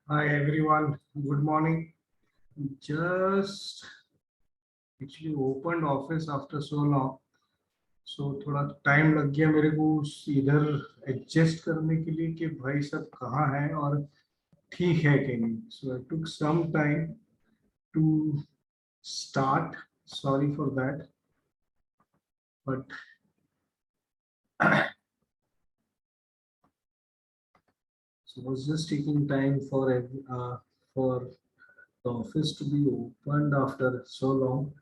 Hi everyone, good morning. Just actually opened office after so long, so थोड़ा time लग गया मेरे को इधर एडजस्ट करने के लिए कि भाई सब कहाँ है और ठीक है कि नहीं. So I took some time to start. Sorry for that, but so I was just taking time for the office to be opened after so long,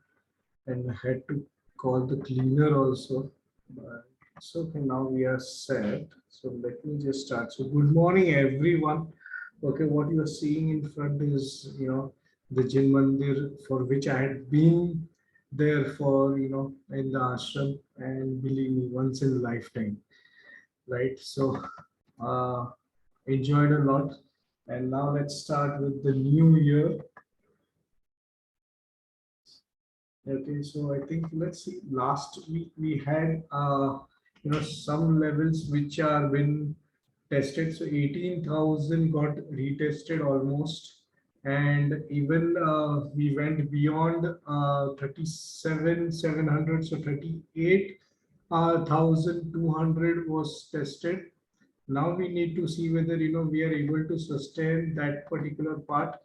and I had to call the cleaner also. But it's okay, now we are set. So let me just start. So good morning, everyone. Okay, what you are seeing in front is, the Jin Mandir for which I had been there for, in the ashram, and believe me, once in a lifetime, right? So uh, enjoyed a lot. And now let's start with the new year. Okay, so I think let's see. Last week we had some levels which are been tested. So 18,000 got retested almost, and even we went beyond 37,700. So 38,200 was tested. Now we need to see whether we are able to sustain that particular part.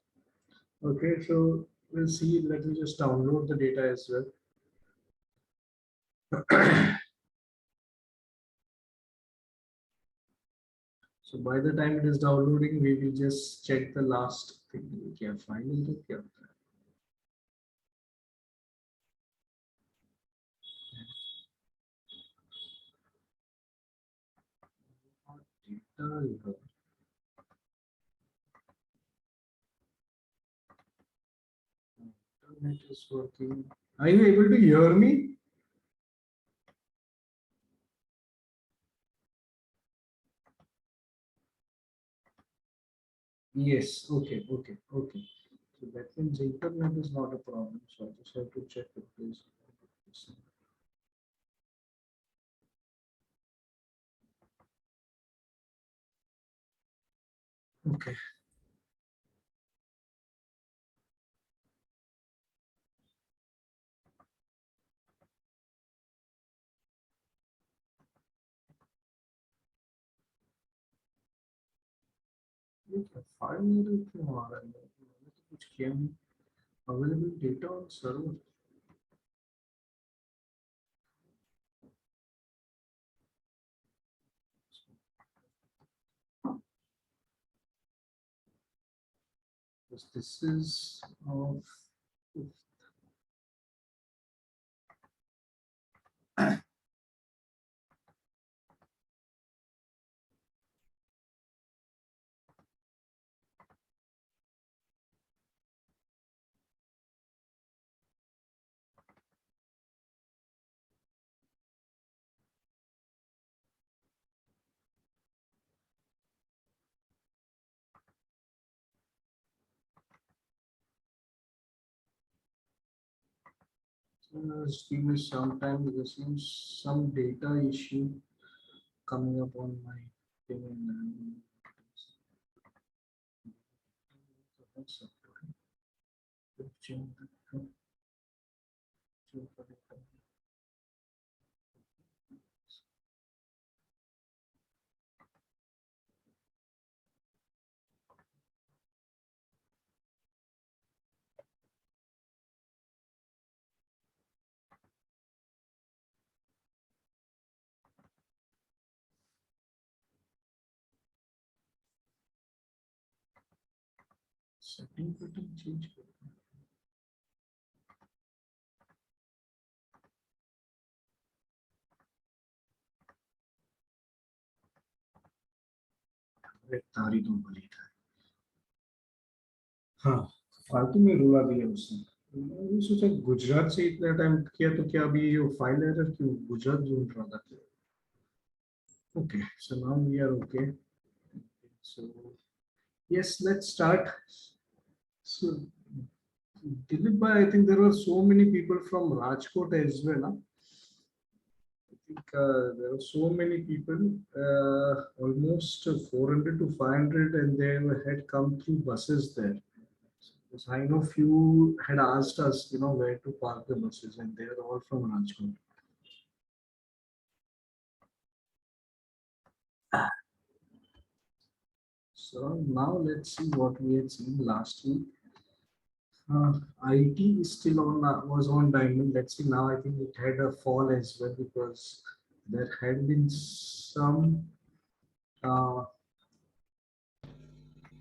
Okay, so we'll see. Let me just download the data as well. So by the time it is downloading, we will just check the last thing. क्या final तो क्या होता है? Data internet is working. Are you able to hear me? Yes. Okay. Okay. Okay. So that means internet is not a problem. So I just have to check if there's. Okay. File मेरे क्यों आ रहा है? मैंने तो कुछ किया नहीं. Available data on server. This is of. Just give me some time because seems some data issue coming up on my thing. Setting change. तारी तो बड़ी था. हाँ, फालतू में रुला दिया उसने. मैंने सोचा गुजरात से इतना टाइम किया तो क्या अभी ये फाइल एरर क्यों गुजरात ढूंढ रहा था. Okay, so now we are okay. So yes, let's start. So Dilip bhai, I think there were so many people from Rajkot as well. Huh? think there were so many people, almost 400 to 500, and they had come through buses there. So I know few had asked us, where to park the buses, and they are all from Rajkot. So now let's see what we had seen last week. IT is still on, was on diamond. Let's see now. I think it had a fall as well because there had been some uh,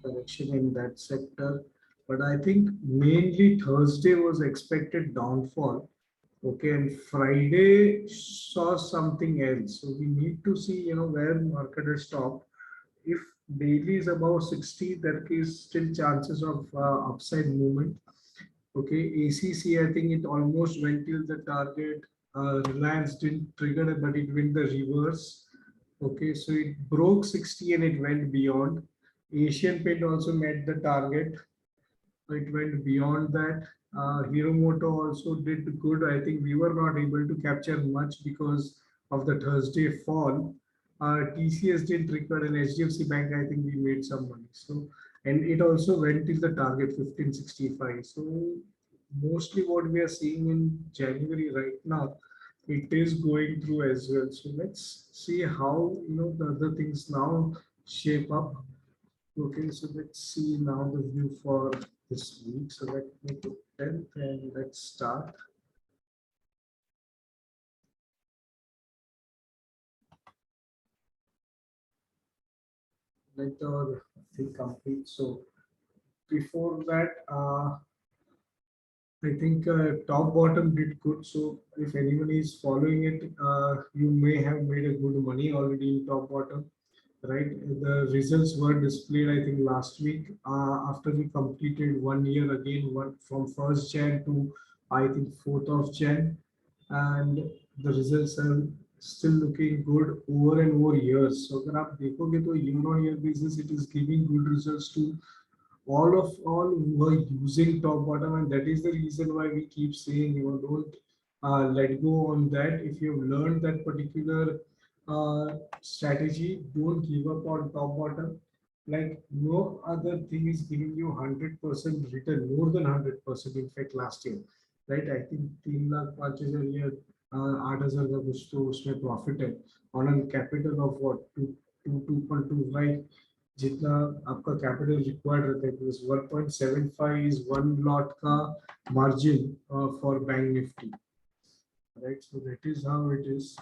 correction in that sector. But I think mainly Thursday was expected downfall. Okay, and Friday saw something else. So we need to see, where market has stopped. If daily is above 60, there is still chances of upside movement. Okay, ACC, I think it almost went till the target. Reliance didn't trigger it, but it went the reverse. Okay, so it broke 60 and it went beyond. Asian Paint also met the target. It went beyond that. Hero Moto also did good. I think we were not able to capture much because of the Thursday fall. TCS did record, and HDFC Bank, I think we made some money. So, and it also went till the target 1565. So mostly what we are seeing in January right now, it is going through as well. So let's see how the other things now shape up. Okay, so let's see now the view for this week. So let me put 10th and let's start. Let our thing complete. So before that, I think top bottom did good. So if anyone is following it, you may have made a good money already in top bottom, right? The results were displayed, I think, last week after we completed 1 year again, one from 1st Jan to I think 4th of Jan, and the results are still looking good over and over years. So अगर आप देखोगे तो year on year basis, it is giving good results to all who are using top bottom, and that is the reason why we keep saying, don't let go on that. If you've learned that particular strategy, don't give up on top bottom. Like no other thing is giving you 100% return, more than 100%. In fact, last year, right? I think 3 lakh 5 हजार या 8 हजार का कुछ तो उसमें profit है on a capital of what 2.25, जितना आपका कैपिटल रिक्वायर्ड रहता है, because 1.75 is one lot का margin for bank nifty, right? So that is how it is.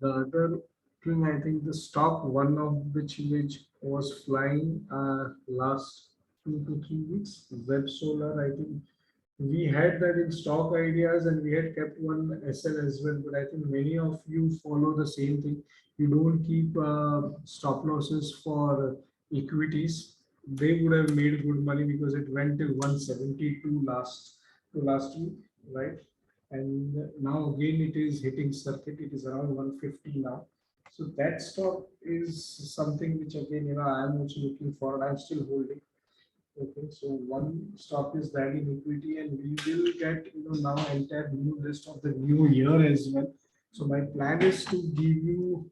The other thing, I think the stock, one of which was flying last 2 to 3 weeks, Web Solar, I think we had that in stock ideas and we had kept one SL as well, but I think many of you follow the same thing. You don't keep stop losses for equities. They would have made good money because it went till 172 last week, right? And now again it is hitting circuit. It is around 150 now. So that stock is something which again I am also looking for. I'm still holding. Okay, so one stock is that in equity, and we will get now entire new list of the new year as well. So my plan is to give you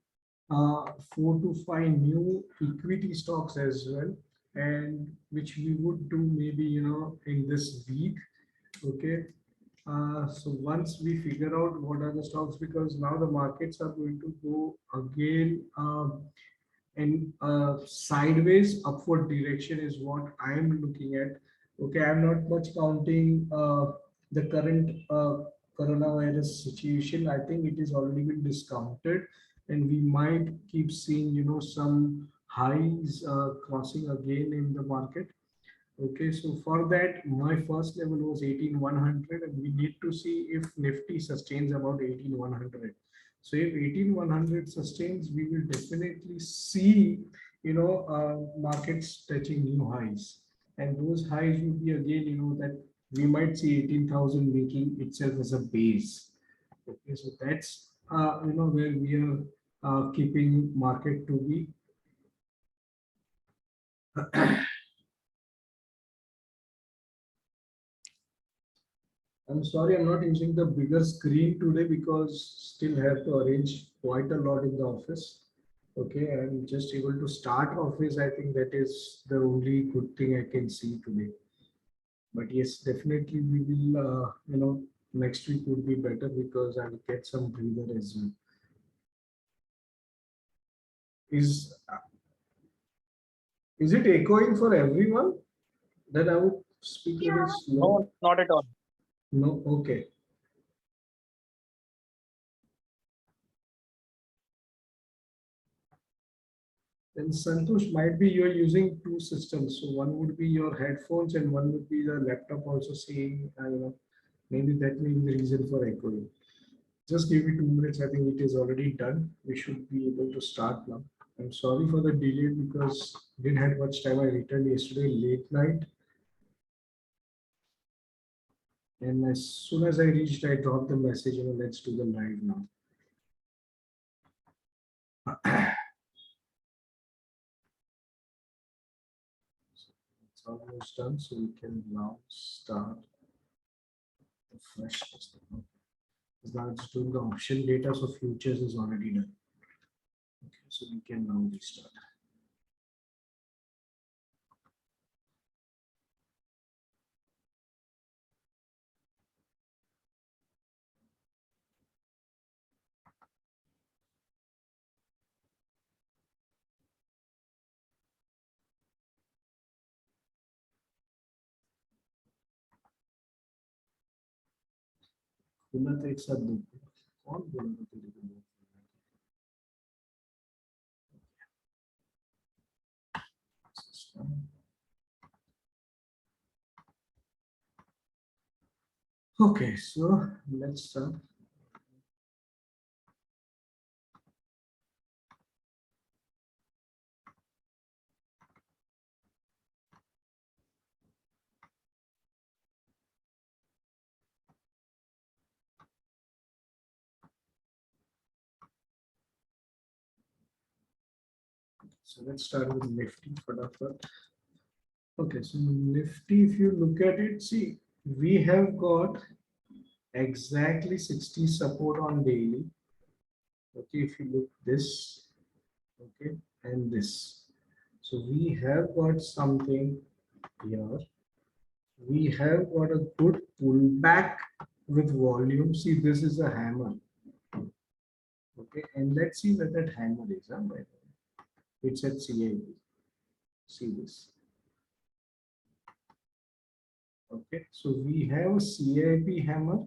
4 to 5 new equity stocks as well, and which we would do maybe in this week. Okay, so once we figure out what are the stocks, because now the markets are going to go again. And sideways upward direction is what I am looking at. Okay, I'm not much counting the current coronavirus situation. I think it is already been discounted, and we might keep seeing some highs crossing again in the market. Okay, so for that, my first level was 18,100, and we need to see if Nifty sustains about 18,100. So if 18,100 sustains, we will definitely see, markets touching new highs. And those highs will be again, that we might see 18,000 making itself as a base. Okay, so that's, where we are keeping market to be. I'm sorry, I'm not using the bigger screen today because still have to arrange quite a lot in the office. Okay, I'm just able to start office. I think that is the only good thing I can see today. But yes, definitely we will, next week would be better because I'll get some breather as well. Is is it echoing for everyone? That I would speak a little slow. No, not at all. No, okay. Then Santosh, might be you're using two systems. So one would be your headphones and one would be the laptop also saying, maybe that may be the reason for echoing. Just give me 2 minutes. I think it is already done. We should be able to start now. I'm sorry for the delay because didn't have much time. I returned yesterday late night. And as soon as I reached, I dropped the message, let's do the live now. It's almost done, so we can now start the fresh system. Because now it's doing the option data, so futures is already done. Okay, so we can now restart. खुला तो एक साथ दो कौन बोल रहा तेरे को Okay, so let's start. So let's start with Nifty फटाफट. Okay, so Nifty, if you look at it, see, we have got exactly 60 support on daily. Okay, if you look this, okay, and this. So we have got something here. We have got a good pullback with volume. See, this is a hammer. Okay, and let's see where that hammer is. By the way. It's at CIB. See this. Okay, so we have a CIB hammer.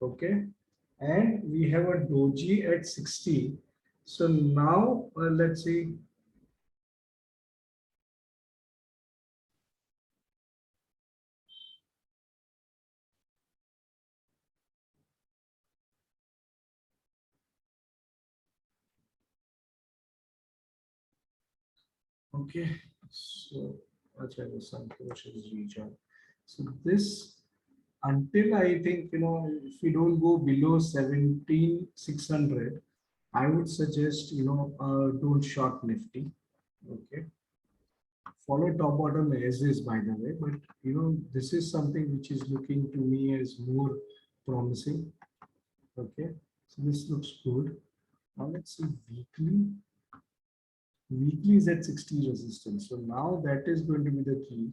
Okay, and we have a doji at 60. So now let's see. Okay, so some questions reach out. So this until I think if we don't go below 17,600, I would suggest don't short Nifty. Okay, follow top bottom as is by the way, but this is something which is looking to me as more promising. Okay, so this looks good. Now let's see weekly. Weekly is at 60 resistance, so now that is going to be the key.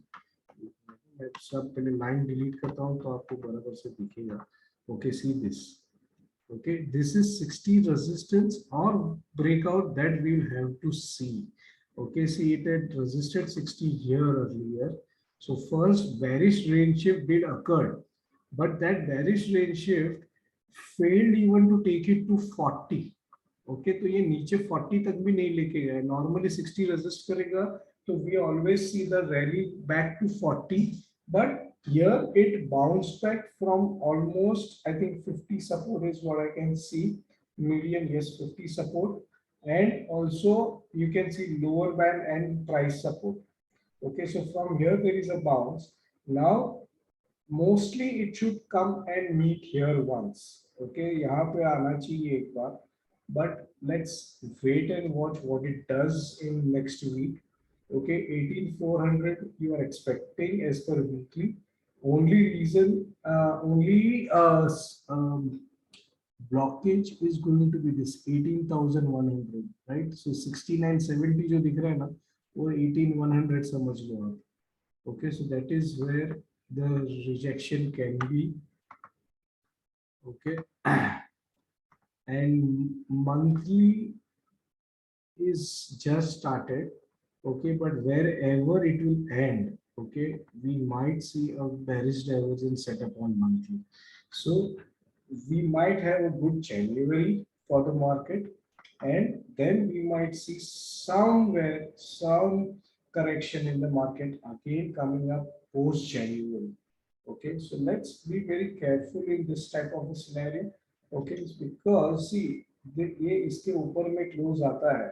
सब पहले line delete करता हूँ तो आपको बराबर से दिखेगा. Okay, see this. Okay, this is 60 resistance or breakout that we'll have to see. Okay, see it had resisted 60 here earlier. So first bearish range shift did occur, but that bearish range shift failed even to take it to 40. Okay, तो ये नीचे 40 तक भी नहीं लेके गए. Normally 60 resist करेगा, so we always see the rally back to 40, but here it bounced back from almost, I think 50 support is what I can see. Median, yes, 50 support, and also you can see lower band and price support. Okay, so from here there is a bounce. Now mostly it should come and meet here once. Okay, यहाँ पे आना चाहिए एक बार. But let's wait and watch what it does in next week. Okay, 18,400 you are expecting as per weekly. only reason, only blockage is going to be this 18,100, right? So 6970 जो दिख रहा है ना, वो 18,100 समझ लो आप. Okay, so that is where the rejection can be. Okay, and monthly is just started. Okay, but wherever it will end, okay, we might see a bearish divergence set up on monthly. So we might have a good January for the market, and then we might see somewhere some correction in the market again coming up post January. Okay, so let's be very careful in this type of a scenario. Okay, it's because see, ये इसके ऊपर में close आता है.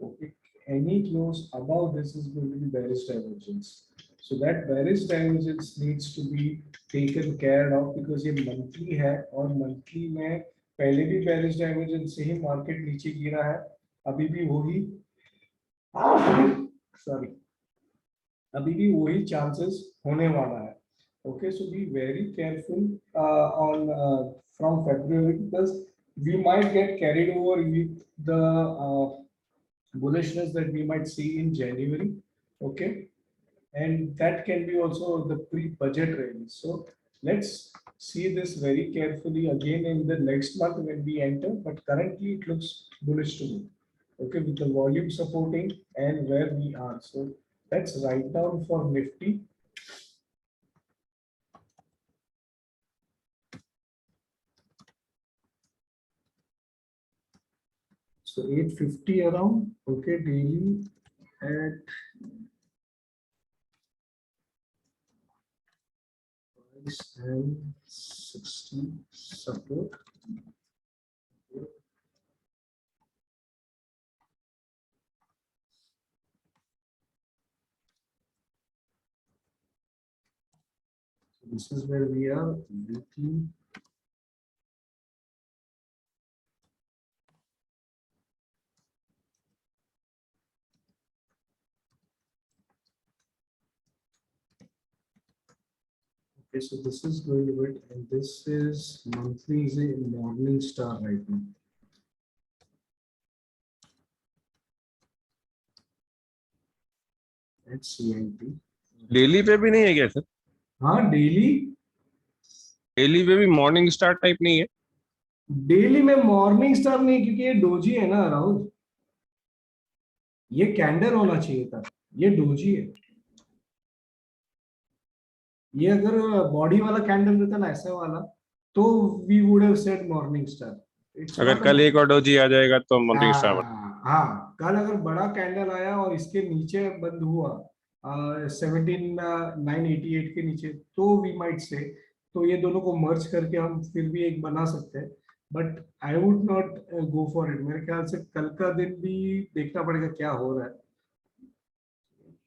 Okay, any close above this is going to be bearish divergence. So that bearish divergence needs to be taken care of because ये monthly है और monthly में पहले भी bearish divergence से ही market नीचे गिरा है. अभी भी वही sorry अभी भी वही chances होने वाला है. Okay, so be very careful on from February because we might get carried over with the bullishness that we might see in January. Okay, and that can be also the pre-budget range. So let's see this very carefully again in the next month when we enter. But currently it looks bullish to me. Okay, with the volume supporting and where we are. So let's write down for Nifty. So 850 around, okay, daily at price and 60 support. So this is where we are weekly. Okay, so this is going to it, and this is monthly is a morning star right now. At CIP. Daily पे भी नहीं है क्या sir? हाँ daily पे भी morning star type नहीं है? डेली में मॉर्निंग स्टार नहीं क्योंकि ये डोजी है ना राहुल. ये कैंडल होना चाहिए था. ये डोजी है. ये अगर बॉडी वाला कैंडल रहता ना ऐसा वाला तो we would have said morning star. अगर कल एक और डोजी आ जाएगा तो मॉर्निंग स्टार बन. हाँ कल अगर बड़ा कैंडल आया और इसके नीचे बंद हुआ 17,988 के नीचे तो वी माइट से तो ये दोनों को मर्ज करके हम फिर भी एक बना सकते हैं. But I would not go for it. मेरे ख्याल से कल का दिन भी देखना पड़ेगा क्या हो रहा है.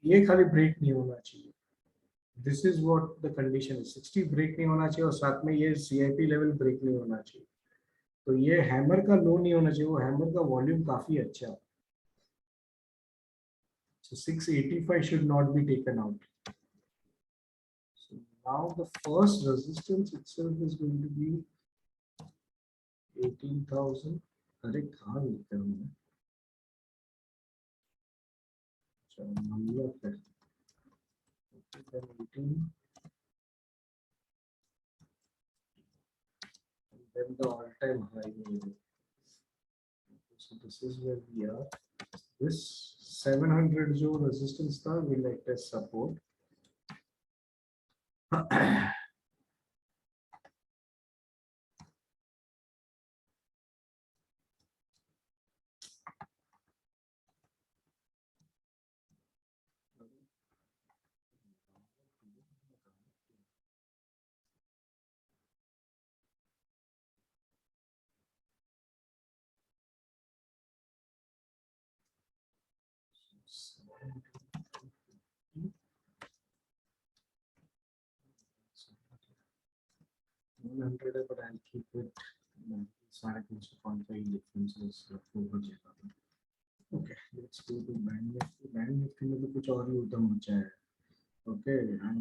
ये खाली ब्रेक नहीं होना चाहिए. This is what the condition है. 60 ब्रेक नहीं होना चाहिए और साथ में ये सीआईपी लेवल ब्रेक नहीं होना चाहिए. तो ये हैमर का लो नहीं होना चाहिए. वो हैमर का वॉल्यूम काफी अच्छा है. So 685 should not be taken out. So now the first resistance itself is going to be 18,000. अरे कहाँ लिखा है मैंने? चलो नंबर पे. Then 18. And then the all-time high. So this is where we are. This 700 जो resistance था will act as support. but I'll keep it. Differences okay, let's go to Bank Nifty. Bank Nifty में तो कुछ और ही उधम मचा है. Okay, and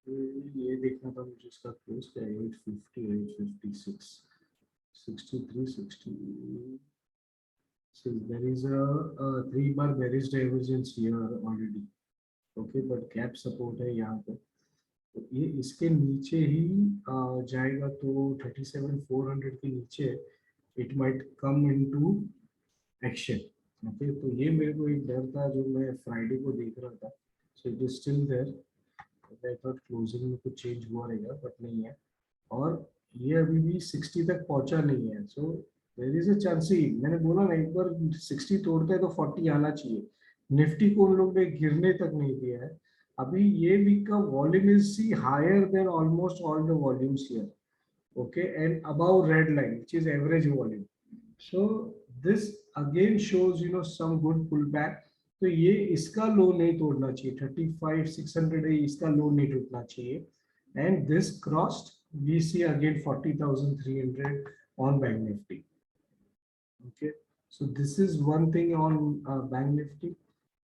ये देखना था मुझे इसका क्लोज क्या है 850 856 63 60. So there is a 3 bar bearish divergence here already. Okay, but gap support है यहाँ पे. तो ये इसके नीचे ही जाएगा तो 37,400 के नीचे it might come into action. Okay, तो ये मेरे को एक डर था जो मैं फ्राइडे को देख रहा था. So it is still there. I thought closing में कुछ चेंज हुआ रहेगा बट नहीं है. और ये अभी भी 60 तक पहुंचा नहीं है. So there is a chance ही, मैंने बोला ना एक बार 60 तोड़ता है तो 40 आना चाहिए. निफ्टी को उन लोग ने गिरने तक नहीं दिया है. अभी ये वीक का volume is see higher than almost all the volumes here. Okay, and above red line which is average volume. So this again shows some good pullback. तो ये इसका लो नहीं तोड़ना चाहिए. 35,600 है, इसका लो नहीं टूटना चाहिए. And this crossed, we see again 40,300 on Bank Nifty. Okay, so this is one thing on Bank Nifty.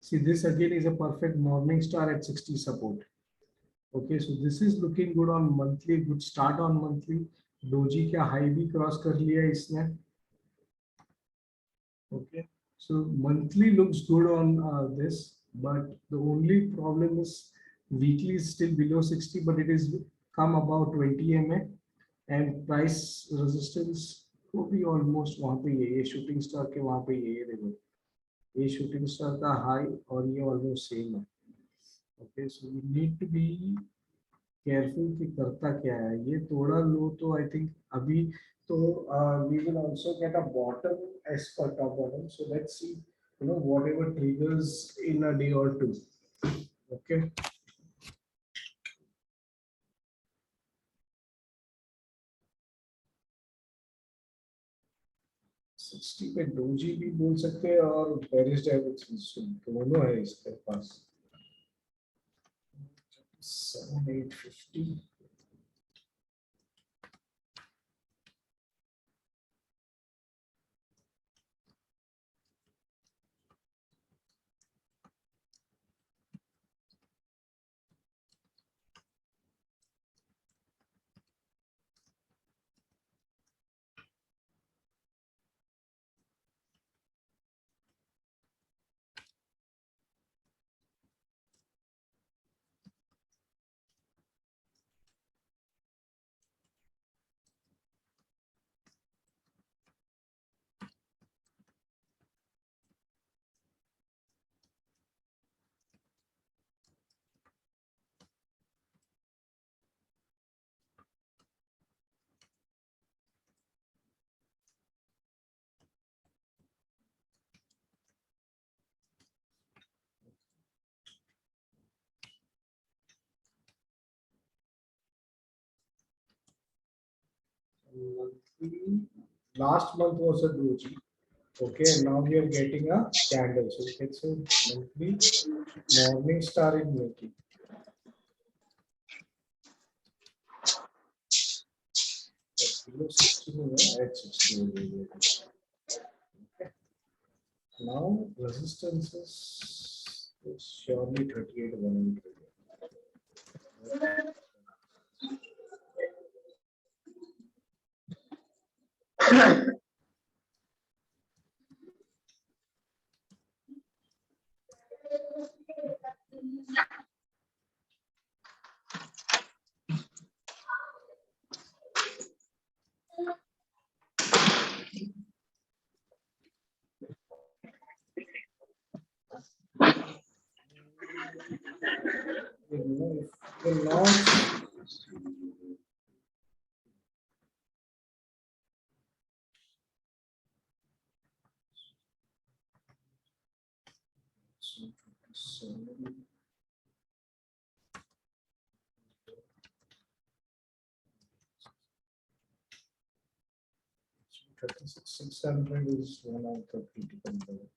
See, this again is a perfect morning star at 60 support. Okay, so this is looking good on monthly. Good start on monthly. Doji का high भी cross कर लिया इसने. Okay, so monthly looks good on this, but the only problem is weekly is still below 60, but it is come about 20 MA and price resistance को भी almost वहाँ पे ये शूटिंग स्टार के वहाँ पे ये देखो, ये शूटिंग स्टार का हाई और ये ऑलमोस्ट सेम है. Okay, so we need to be careful कि करता क्या है. ये थोड़ा लो तो आई थिंक अभी तो we will also get a bottom edge पर top bottom. So let's see whatever triggers in a day और टू. ओके, 60 पे डोजी भी बोल सकते हैं और बेरिश डायरेक्शन दोनों है इसके पास. 7850. Last month was a doji. Okay, and now we are getting a candle. So you can say monthly morning star in making. Below 60, at 60. Okay. Now resistance is surely 38 100. Will not Six hundred is one of the critical level.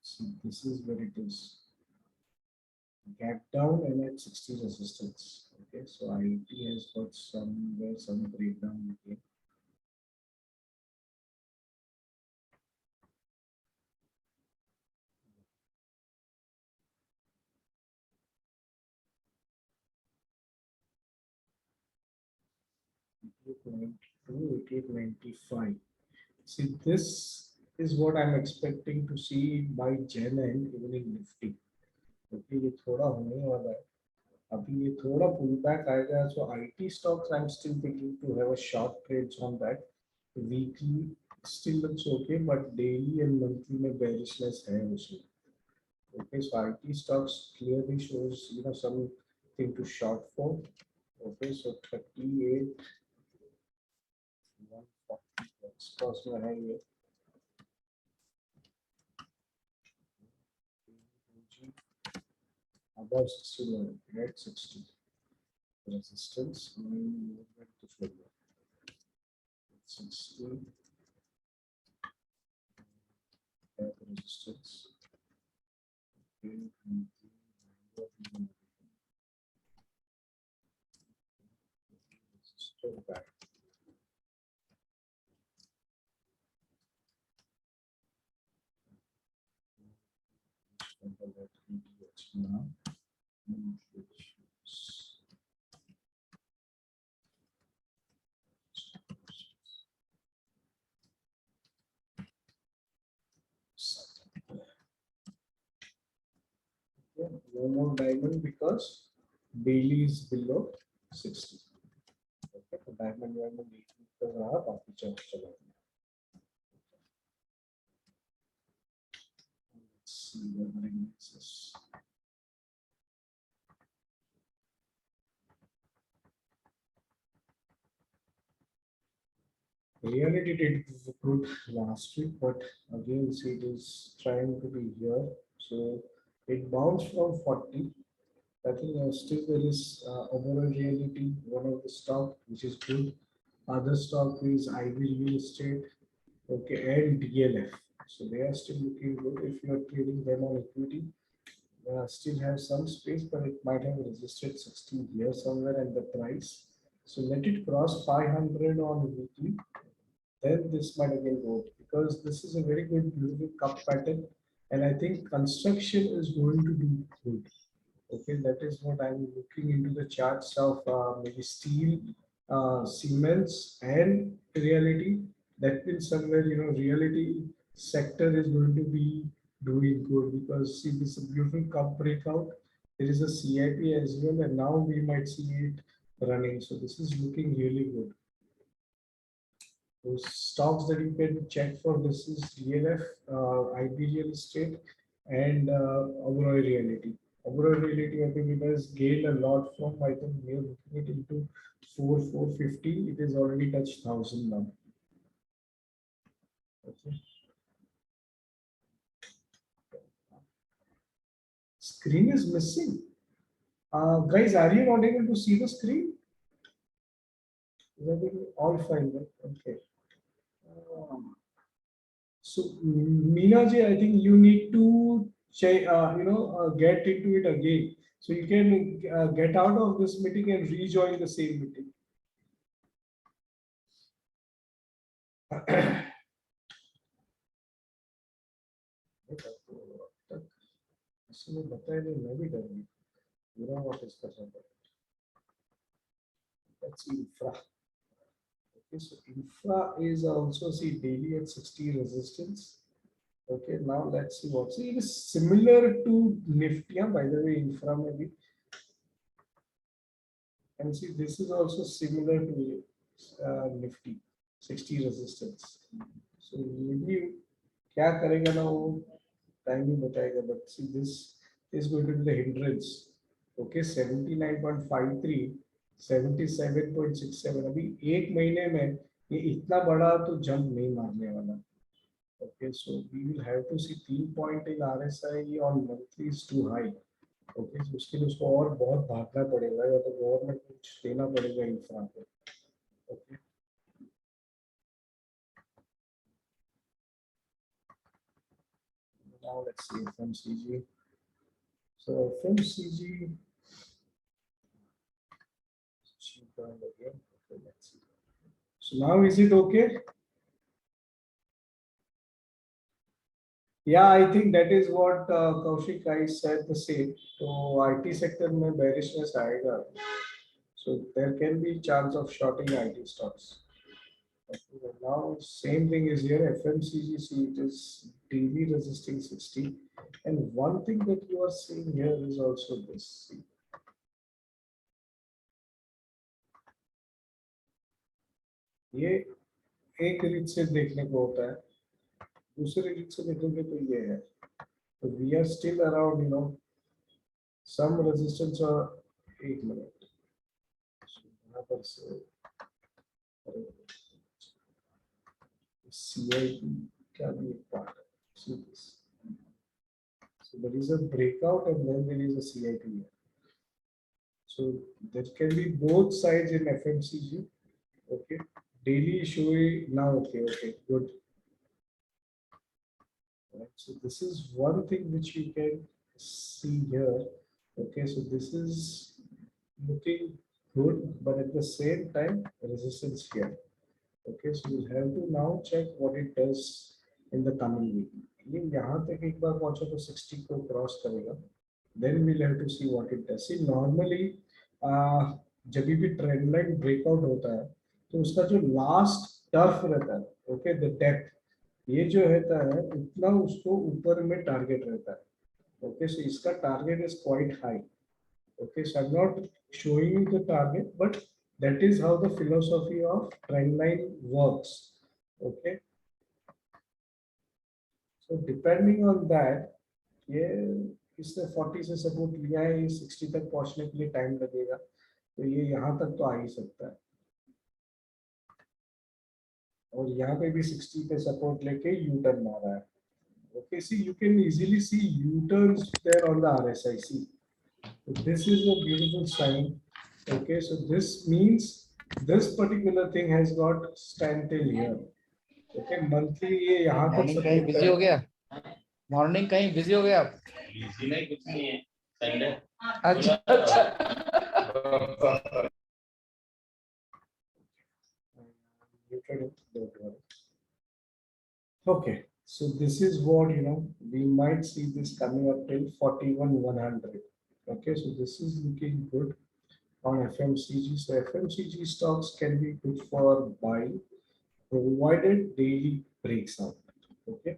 See, this is where it is. Gap down and at 60 resistance. Okay, so IT has got somewhere some breakdown again. To 88.95. See, this is what I'm expecting to see by Gen end even in Nifty. Okay, ये थोड़ा होने वाला है. अभी ये थोड़ा pullback आएगा. So IT stocks I'm still thinking to have a short trades on that. Weekly still looks okay, but daily and monthly में bearishness है उसमें. Okay, so IT stocks clearly shows something to short for. Okay, so 38 140 cost में है ये. Above 60 at 60 resistance. Movement to further 60 at resistance. Okay, and still back. Now, no more diamond because daily is below 60. Okay, तो diamond कर रहा बाकी चला. Let's see what is. Reality did good last week, but again, see, it is trying to be here. So it bounced from 40. I think still there is overall reality, one of the stock which is good. Other stock is IB real estate, okay, and DLF. So they are still looking good. If you are trading them on equity, still have some space, but it might have resisted 60 here somewhere and the price. So let it cross 500 on weekly, then this might again go because this is a very good beautiful cup pattern, and I think construction is going to do good. Okay, that is what I'm looking into the charts of maybe steel, cements, and reality. That means somewhere reality sector is going to be doing good because see this is a beautiful cup breakout. There is a CIP as well, and now we might see it running. So this is looking really good. Those stocks that you can check for this is DLF, IB Real Estate, and Oberoi Realty. Oberoi Realty, I think it has gained a lot from, I think we are looking it into 450. It is already touched 1,000 now. Okay. Screen is missing. Guys, are you not able to see the screen? All fine, right? Okay. So, Meena ji, I think you need to get into it again. So you can get out of this meeting and rejoin the same meeting. इसने बताया नहीं, मैं भी डर गई. You know what is possible. Let's see infra. Okay, so infra is also see daily at 60 resistance. Okay, now let's see what. See, it is similar to Nifty. By the way, infra maybe. And see, this is also similar to Nifty, 60 resistance. So maybe क्या करेगा ना वो time ही बताएगा. But see, this is going to be the hindrance. Okay, 79.53, 77.67. अभी एक महीने में ये इतना बड़ा तो जंप नहीं मारने वाला. Okay, so we will have to see 3 point in RSI on monthly is too high. Okay, उसके लिए उसको और बहुत भागना पड़ेगा या तो गवर्नमेंट को कुछ देना पड़ेगा इंफ्रा पे. Okay, now let's see FMCG. So FMCG joined again. Okay, let's see. So now is it okay? Yeah, I think that is what Kaushik I said the same. So IT sector में bearishness आएगा. So there can be chance of shorting IT stocks. Okay, now same thing is here. FMCG, see it is daily resisting 60. And one thing that you are seeing here is also this. See. ये एक रीत से देखने को होता है, दूसरी रीत से देखोगे तो ये है. तो we are still around, you know, some resistance or 8 minutes. So यहाँ पर से CIP का भी एक part है. See this. So there is a breakout and then there is a CIP here. So there can be both sides in FMCG. Okay. Daily showing now. Okay, good. Right. So this is one thing which you can see here. Okay, so this is looking good, but at the same time, resistance here. Okay, so we'll have to now check what it does in the coming week. ये यहाँ तक एक बार पहुँचा तो 60 को cross करेगा. Then we'll have to see what it does. See, normally जब भी ट्रेंड लाइन ब्रेकआउट होता है तो उसका जो लास्ट टर्फ रहता है, ओके, द डेप्थ, ये जो रहता है उतना उसको ऊपर में टारगेट रहता है. ओके, सो इसका target is quite high. Okay, so I am not showing you the target, but that is how the philosophy of trend line works. Okay, so depending on that, ये इसने 40 से सपोर्ट लिया है, ये 60 तक पहुंचने के लिए टाइम लगेगा, तो ये यहाँ तक तो आ ही सकता है. और यहाँ पे भी 60 पे सपोर्ट लेके यू टर्न मारा है. Okay, see, you can easily see U-turns there on the RSI. See, so this is a beautiful sign. Okay, so this means this particular thing has got stand till here. Okay, monthly ये यहाँ तक morning कहीं busy हो गया, morning कहीं busy हो गया. Busy नहीं, कुछ नहीं है, संडे. अच्छा अच्छा. Okay, so this is what, you know, we might see this coming up till 41,100. Okay, so this is looking good on FMCG. So FMCG stocks can be good for buying, provided daily breaks out. Okay,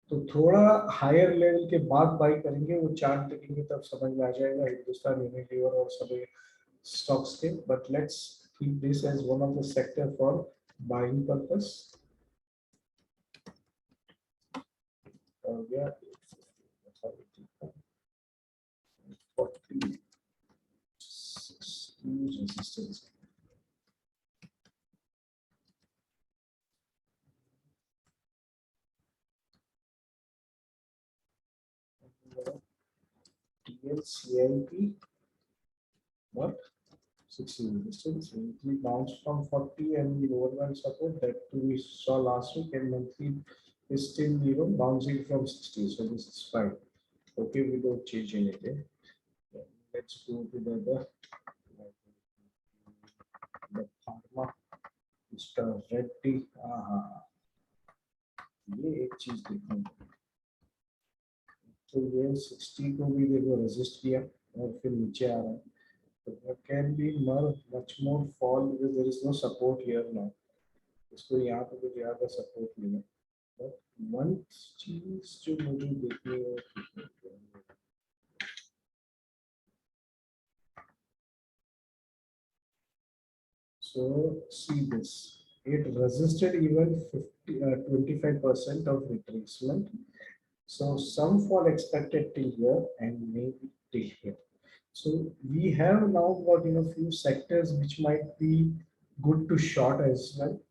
तो थोड़ा higher level के बाद by करेंगे, वो chart देखेंगे तब समझ में आ जाएगा हिंदुस्तान यूनिलीवर और सभी stocks के. But let's keep this as one of the sector for buying purpose. Yeah, 40, 60 resistance. TLCIP, what? 60 resistance. Weekly bounce from 40 and the overall support that we saw last week, and monthly is still, you know, bouncing from 60. So this is fine. Okay, we don't change anything. Let's go to the pharma, Mr. Reddy. ये एक चीज देखनी है. तो ये 60 को भी देखो रेजिस्ट किया और फिर नीचे आ रहा है. तो there can be much more fall because there is no support here now. इसको यहाँ पे भी ज़्यादा सपोर्ट नहीं है. But one चीज जो मुझे देखनी है, so see this, it resisted even 25% of retracement. So some fall expected till here and maybe till here. So we have now got, you know, few sectors which might be good to short as well.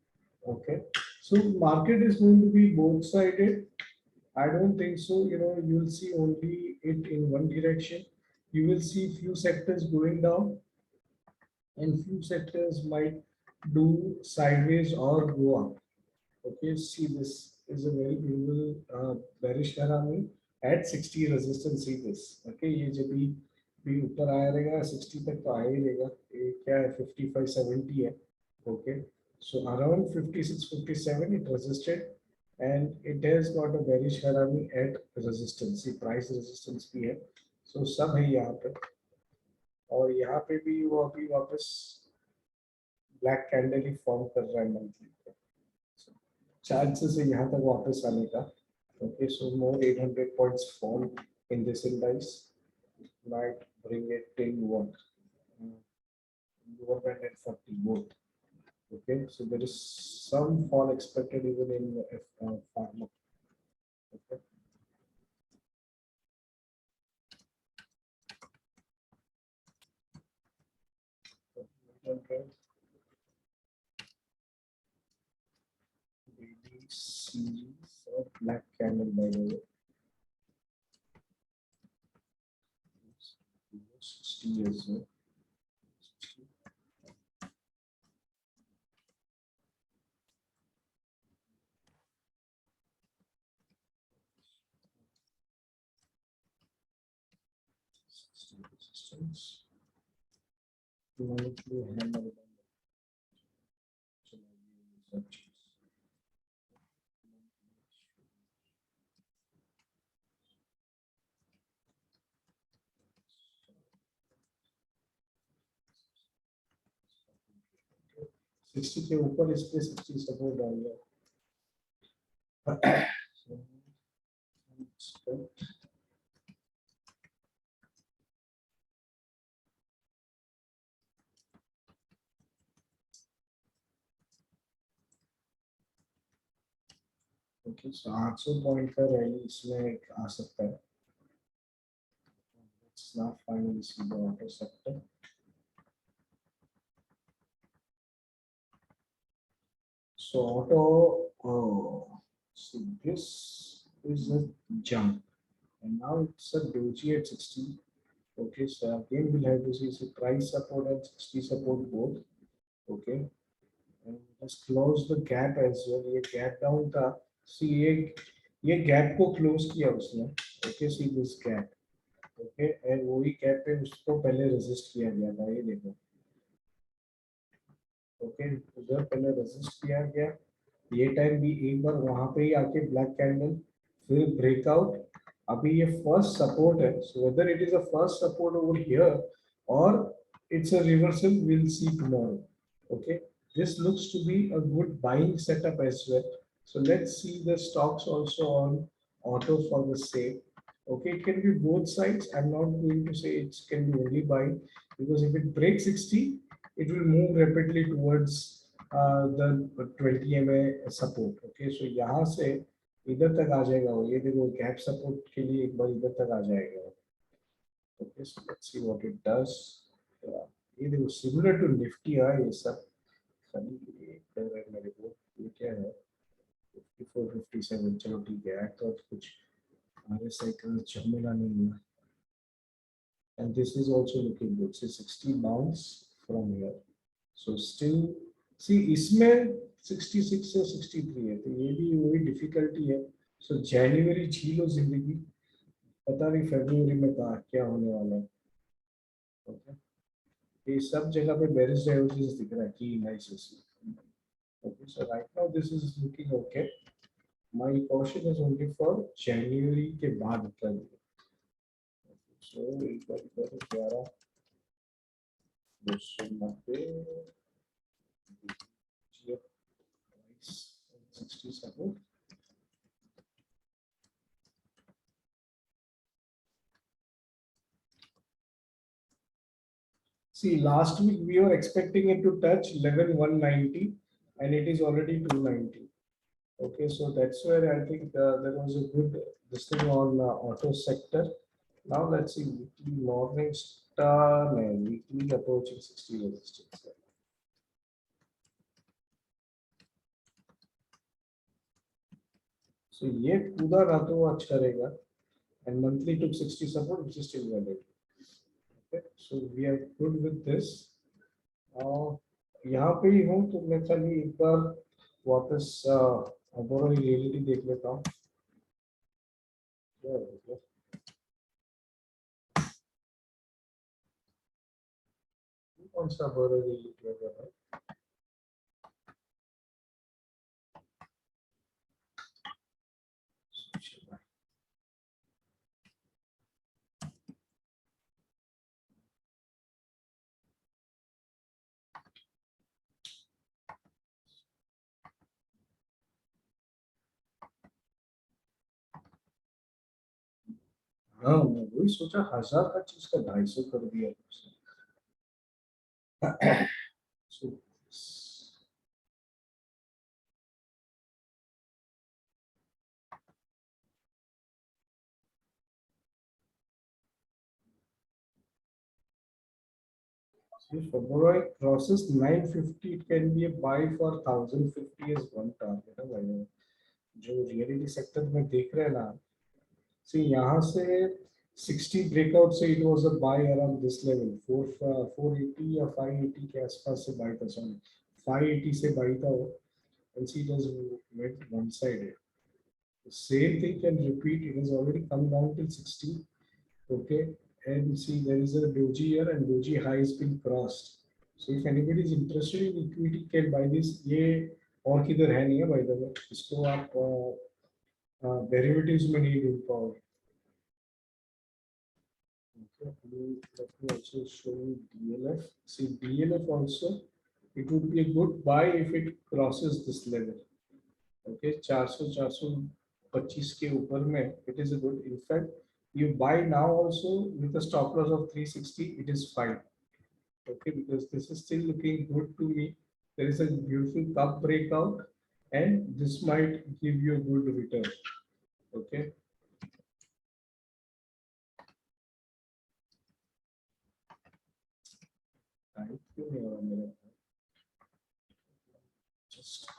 Okay, so market is going to be both sided. I don't think so. You know, you will see only it in one direction. You will see few sectors going down, and few sectors might do sideways or go up. Okay, see, this is a very beautiful bearish Harami at 60 resistance. See this. Okay, ये जब भी भी ऊपर आया रहेगा 60 तक तो आया ही रहेगा। ये क्या है 55-70 है। Okay, so around 56-57 it resisted and it has got a bearish harami at resistance, price resistance भी है। सो सब है यहाँ पे, और यहाँ पे भी वो अभी वापस ब्लैक कैंडल ही फॉर्म कर रहा है मंथली पे। चांसेस है यहाँ तक वापस आने का। Okay, so more 800 points fall in this index might bring it till what lower than at 40 both. Okay, so there is some fall expected even in pharma. Okay. Okay. series of black candle by the way. 60 years old. 60. Resistance. Monthly hammer down. Searches. 60 के ऊपर इस पे 60 support डाल दिया। Okay, सो 800 point का rally इसमें एक आ सकता है। Let's now finally see the auto sector. So auto, so this is a jump, and now it's a doji at 60. Okay, so again we'll have to see so price support and 60 support both. Okay, and just close the gap as well. ये gap down था, see ये gap को close किया उसने। Okay, see this gap. Okay, and वही gap पे उसको पहले resist किया गया था, ये देखो। ओके, उधर पहले रेजिस्ट किया गया, ये टाइम भी एक बार वहां पे ही आके ब्लैक कैंडल, फिर ब्रेकआउट। अभी ये फर्स्ट सपोर्ट है, so whether it is a first support over here और it's a reversal, will see tomorrow. Okay, this looks to be a good buying setup as well, so let's see the stocks also on auto for the same. Okay, it can be both sides. I'm not going to say it can be only buying, because if it breaks 60, it will move rapidly towards the 20 MA support. Okay, so यहाँ से इधर तक आ जाएगा वो, ये देखो gap support के लिए एक बार इधर तक आ जाएगा। Okay, so let's see what it does. ये देखो similar to Nifty है ये सब। खाली एक तरह मेरे को ये क्या है 54-57, चलो ठीक है, तो कुछ RSI का झमेला नहीं है। And this is also looking good. So 60 bounce from here. So still see इसमें 66 से 63 है, तो ये भी वही डिफिकल्टी है। So जनवरी झीलो जिंदगी, पता नहीं फरवरी में क्या होने वाला है। Okay, ये सब जगह पे बेरिश डाइवर्जेंस दिख रहा है की analysis. Okay, so right now this is looking okay. My caution is only for जनवरी के बाद का। So एक बार इधर 11 290 60 support. See, last week we were expecting it to touch 11,190 and it is already 290. Okay, so that's where I think there was a good this thing on auto sector. Now let's see weekly morning star and weekly approaching 60 resistance. So ये कूदा ना तो अच्छा रहेगा, and monthly took 60 support, which is still valid. Okay, so we are good with this. यहाँ पे ही हूँ तो मैं खाली एक बार वापस ओवरऑल रियलिटी देख लेता हूँ। कौन सा vulnerability होगा भाई? हाँ मैं वही सोचा 1000 का चीज का 250 कर दिया उसने। So, if Oberoi crosses 950, it can be a buy for 1050 as one target है भाई। जो रियलिटी सेक्टर में देख रहे हैं ना, see यहाँ से 60 ब्रेकआउट से it was a buy around this level 480 या 580 के आसपास से buy था, सॉरी 580 से buy था वो, and see it has went one sided. The same thing can repeat. It has already come down till 60. Okay, and see there is a doji here and doji high has been crossed. So if anybody is interested in equity can buy this. ये और किधर है नहीं है by the way, इसको आप derivatives में नहीं ढूंढ पाओगे. Okay, let me also show you DLF. See DLF also, it would be a good buy if it crosses this level. Okay, 400 425 के ऊपर में it is a good. In fact, you buy now also with a stop loss of 360, it is fine. Okay, because this is still looking good to me. There is a beautiful cup breakout, and this might give you a good return. Okay. Thank you. Just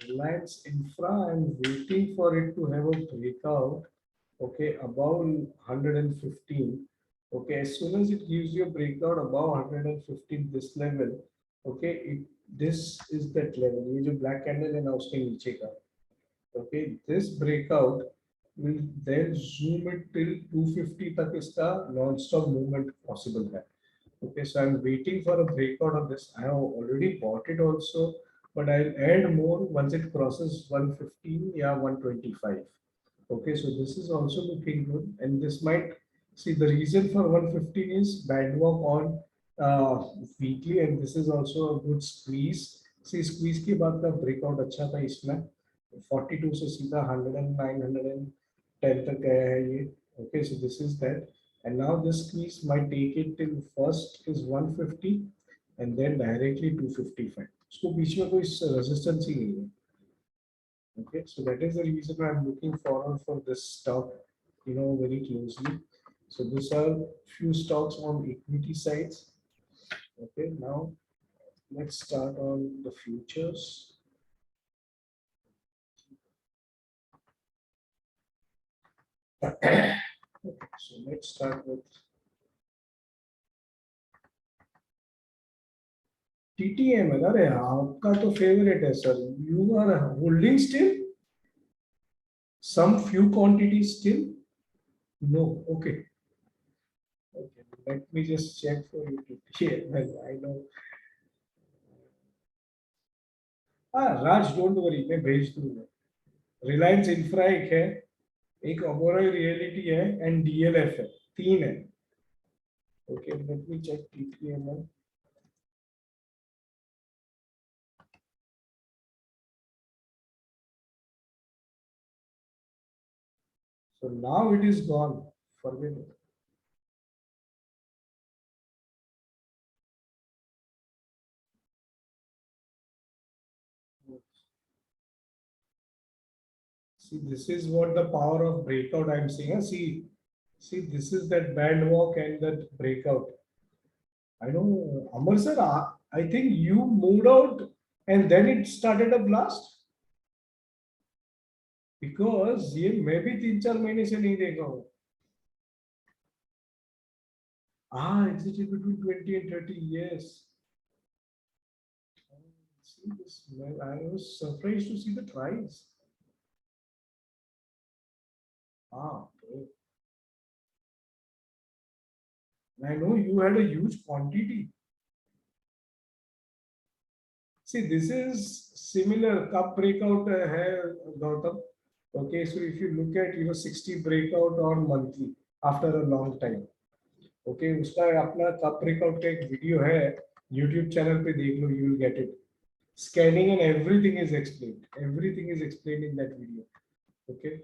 Reliance Infra, I'm waiting for it to have a breakout. Okay, above 115. Okay, as soon as it gives you a breakout above 115, this level, okay, this is that level. ये जो black candle है ना उसके नीचे का. Okay, this breakout will then zoom it till 250 तक इसका non-stop movement possible है. Okay, so I'm waiting for a breakout of this. I have already bought it also, but I'll add more once it crosses 115 या 125. Okay, so this is also looking good, and this might see the reason for 115 is band walk on weekly, and this is also a good squeeze. See squeeze के बाद का breakout अच्छा था इसमें 42 से सीधा 109 110 तक गया है ये. Okay, so this is that, and now this squeeze might take it till first is 150 and then directly 255. उसको बीच में कोई resistance ही नहीं है. Okay, so that is the reason I'm looking forward for this stock, very closely. So these are few stocks on equity sides. Okay, now let's start on the futures. Okay, so let's start with TTM. अरे आपका तो favorite है sir. You are holding still some few quantities still. No, okay. Okay, let me just check for you. TTM. I know. हाँ राज don't worry, मैं भेज दूंगा. Reliance infra एक है, एक ओबेरॉय रियलिटी है एंड डीएलएफ है, 3 है. Okay, let me check TTML. So now it is gone. Forget it. See, this is what the power of breakout I'm saying. See, this is that band walk and that breakout. I know, Amar sir, I think you moved out and then it started a blast. Because ये मैं भी 3-4 महीने से नहीं देखा हूँ. Exited between 20 and 30, yes. See this, I was surprised to see the price. Okay. I know you had a huge quantity. See, this is similar cup breakout hai, Gautam. Okay, so if you look at 60 breakout on monthly after a long time. Okay, उसका अपना cup breakout का एक video है YouTube channel पे देख लो, you will get it. Scanning and everything is explained. Everything is explained in that video. Okay.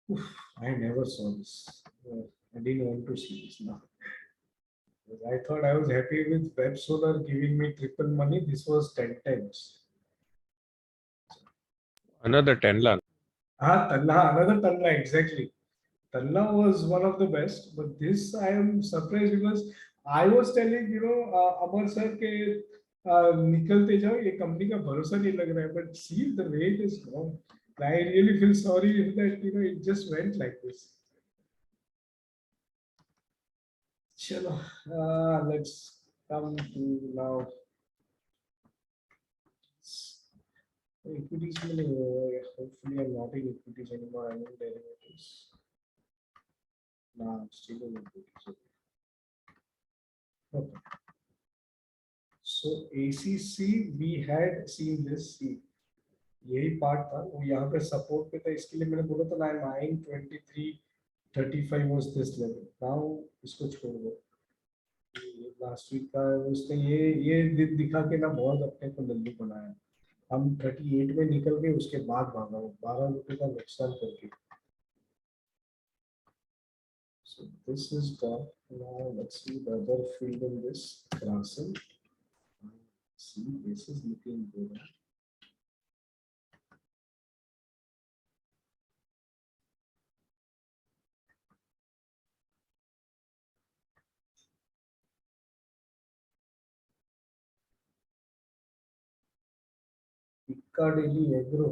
Oof, I never saw this. I didn't want to see this now. I thought I was happy with Web Solar giving me triple money. This was 10 times. Another 10 lakh. Another Tanla, exactly. Tanla was one of the best, but this I am surprised because I was telling, Amar sir के निकलते जाओ ये company का भरोसा नहीं लग रहा है, but see the way it is gone. I really feel sorry that it just went like this. Chalo, let's come to now equities. Hopefully, I'm not in equities anymore. I'm in derivatives. Nah, I'm still in equities. Okay. So ACC, we had seen this. See, यही part था वो यहाँ पे support पे था, इसके लिए मैंने बोला था ना 92335 वाज दिस लेवल. नाउ इसको छोड़ दो. लास्ट वीक का उसने ये दिखा के ना बहुत अपने को लल्लू बनाया. हम 38 में निकल गए, उसके बाद भागा वो 12 रुपए का नुकसान करके. So this is gone. Now let's see the other field in this Grasil. See, this is looking good. Piccadilly Agro.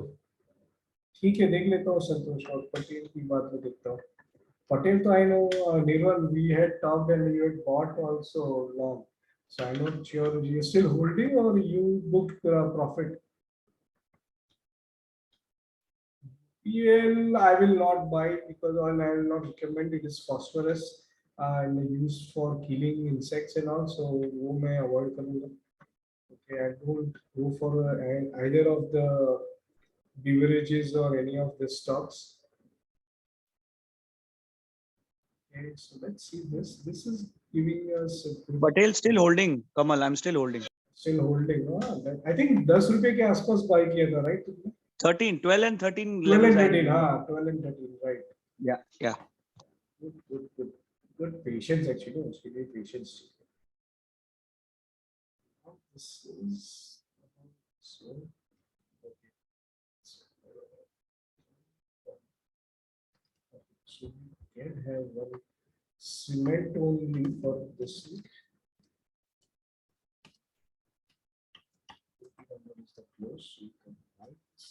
ठीक है, देख लेता हूँ संतोष. और पटेल की बात में देखता हूँ. Patel, so I know Nirvan, we had talked and you had bought also long. So I'm not sure you're still holding or you booked profit. PL, I will not buy because I will not recommend it is phosphorus and used for killing insects and all. So वो मैं avoid करूँगा. Okay, I don't go for either of the beverages or any of the stocks. Okay, so let's see this. This is giving us a good. Patel still holding. Kamal, I'm still holding. Still holding. I think 10 रुपए के आसपास buy किया था, right? 13, 12 and 13 12 and levels. 13, 12 and 13, right? Yeah, yeah. Good patience actually. उसके लिए patience. This is so. Okay. So we can have one cement only for this week. What is the close? So you can write this.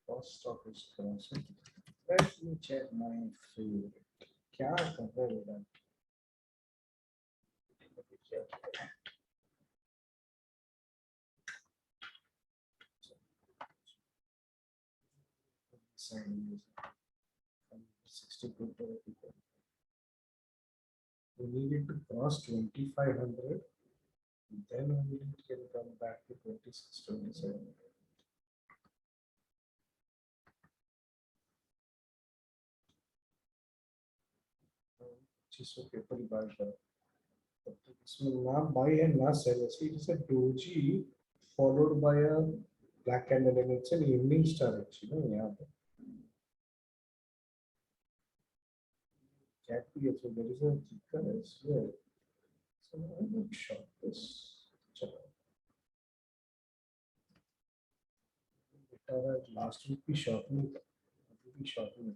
Cost of is crossing. Let me check my favorite. क्या कर रहा है बेटा? Sign 62 people. We needed to cross 2500. Then only it can come back to 26, 27. जिसको paper bye करो. इसमें ना buy and ना sell. See, it is a doji followed by a black candle and it's an evening star actually. यहाँ पे cat भी है, so there is a ticker as well. So I would short this. चलो. बेटा last week भी short नहीं था, अभी भी short नहीं.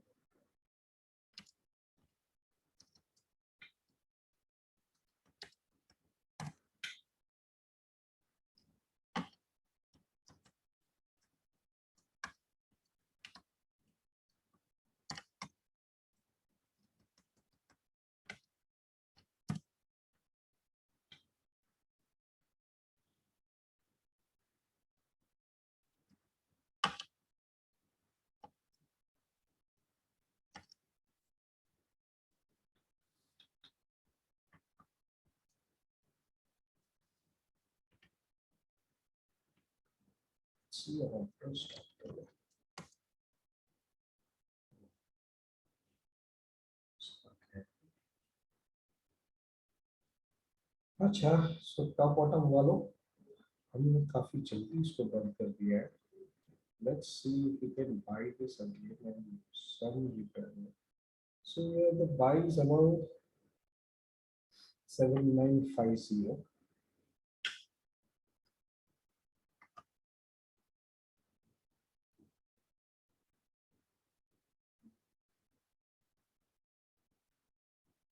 see how to stop it. Okay. अच्छा, so top bottom वालों हमने काफी जल्दी इसको बंद कर दिया है. Let's see if we can buy this again and some return. So yeah, the buy is about 7950.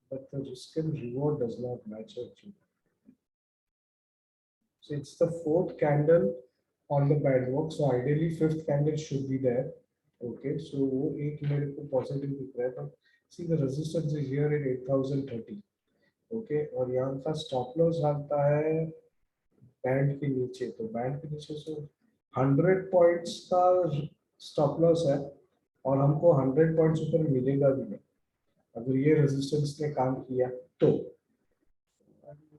But the risk and reward does not match actually. So it's the fourth candle on the bedrock. So ideally fifth candle should be there. Okay, so वो एक मेरे को positive दिख रहा है, but see the resistance is here at 8030. Okay, और यहाँ का stop loss आता है बैंड के नीचे, तो बैंड के नीचे से 100 पॉइंट्स का स्टॉप लॉस है और हमको 100 पॉइंट्स ऊपर मिलेगा भी नहीं अगर ये रेजिस्टेंस ने काम किया तो.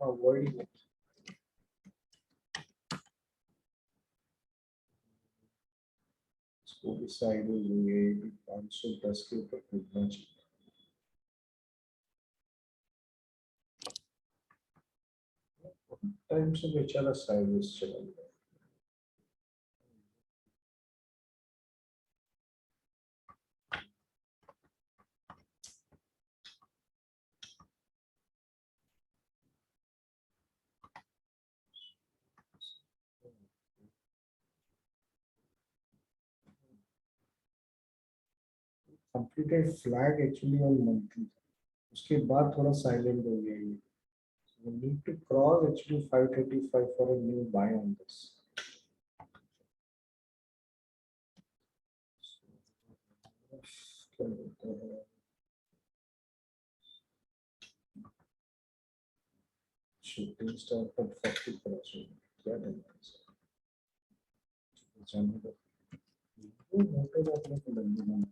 अवॉइड इसको भी साइड में लेंगे 510 के ऊपर खुलना चाहिए. टाइम से बेचारा साइडवेज चला गया. Completed flag actually on monthly, उसके बाद थोड़ा साइलेंट हो गया ये. We need to cross actually 535 for a new buy on this. क्या बोलते हैं? Shooting star पर 40 क्रॉस हो क्या करना है? जाने दो. वो मोटे अपने को लंबी बनाना.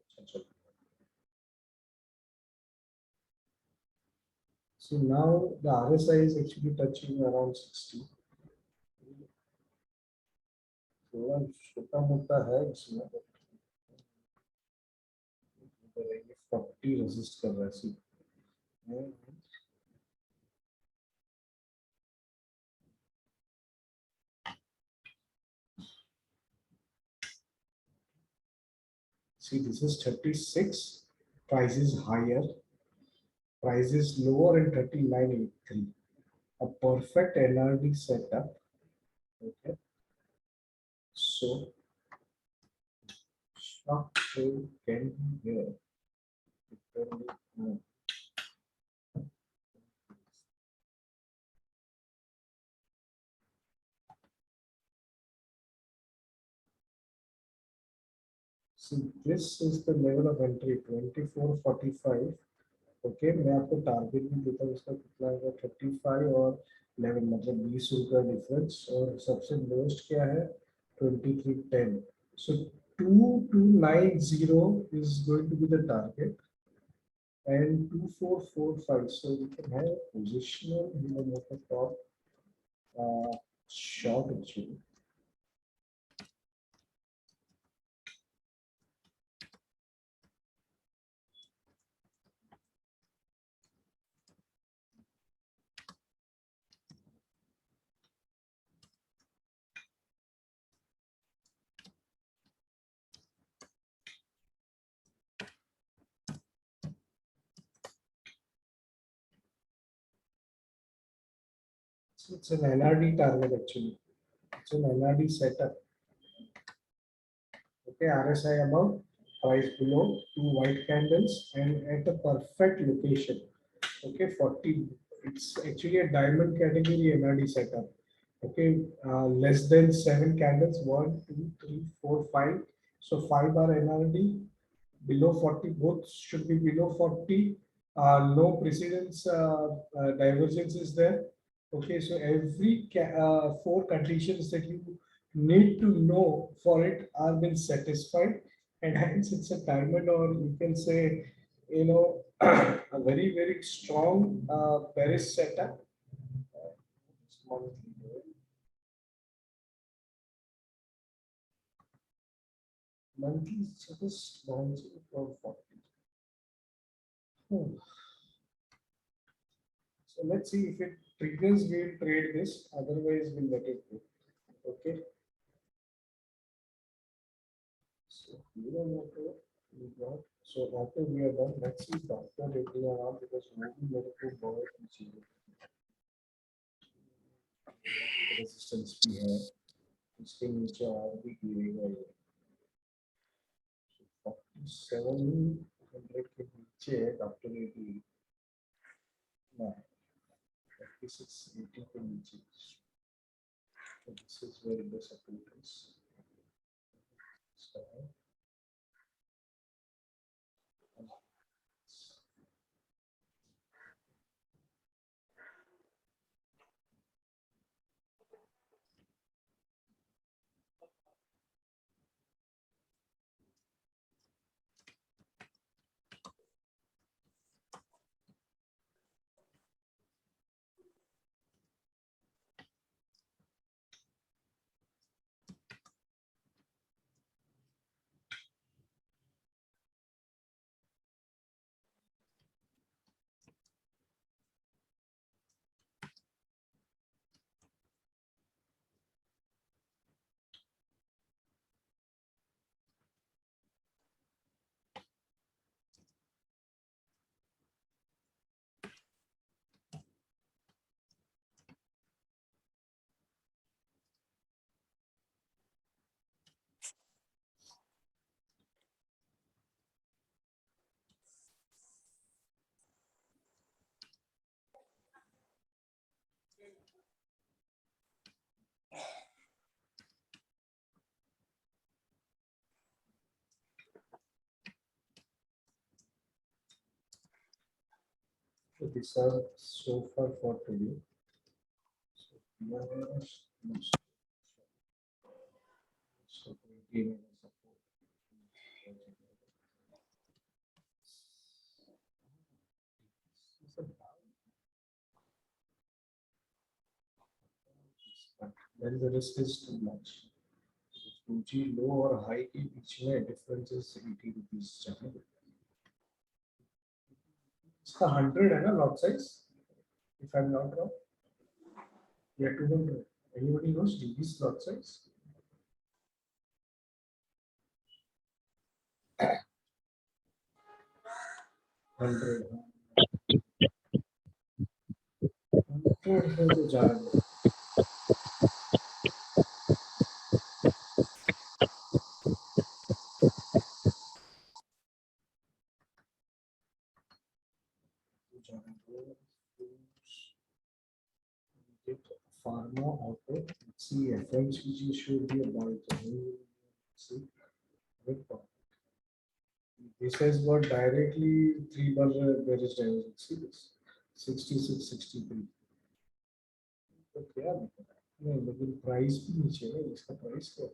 अच्छा चल. So now the RSI is actually touching around 60. थोड़ा छोटा मोटा है इसमें. 40 रेजिस्ट कर रहा है. See, this is 36. Price is higher. Price is lower in 39.83. A perfect NRD setup. Okay. So, stock trade can be here. See, this is the level of entry 2445. Okay मैं आपको टारगेट भी देता हूँ इसका कितना है 35 और 11 मतलब 20 रुपया डिफरेंस और सबसे लोएस्ट क्या है 2310. सो 2290 is going to be the target and 2445. So we can have positional motor top short actually. It's an NRD target actually. It's an NRD setup. Okay, RSI above, price below, two white candles, and at a perfect location. Okay, 40. It's actually a diamond category NRD setup. Okay, less than 7 candles. 1, 2, 3, 4, 5. So 5 are NRD. Below 40, both should be below 40. No precedence divergence is there. Okay, so every 4 conditions that you need to know for it are been satisfied, and hence it's a diamond, or you can say, you know, a very strong bearish setup. monthly is just bouncing for 40. Hmm. So let's see if it triggers, we'll trade this, otherwise we'll let it go. Okay. So we don't know what we got. So after we are done, let's see if after they do around because maybe let it go forward and see the resistance we have. इसके नीचे और भी गिरेगा ये 4700 के नीचे है doctor eighty ना 4680 के नीचे so this is where the support is so, so these are so far for today so so 20 minutes support but then the risk is too much. 2G low और high के बीच में difference is 80 rupees चाहिए. इसका 100 है ना lot size if I'm not wrong. Yeah, 200. Anybody knows DB's lot size? Hundred. 100 है तो जाएगा. Pharma auto. Let's see, FMCG should be about. See, good point. This has got directly 3 bar bearish divergence. See this 66, 63. तो क्या दिक्कत है? नहीं लेकिन price भी नीचे है इसका प्राइस क्या है?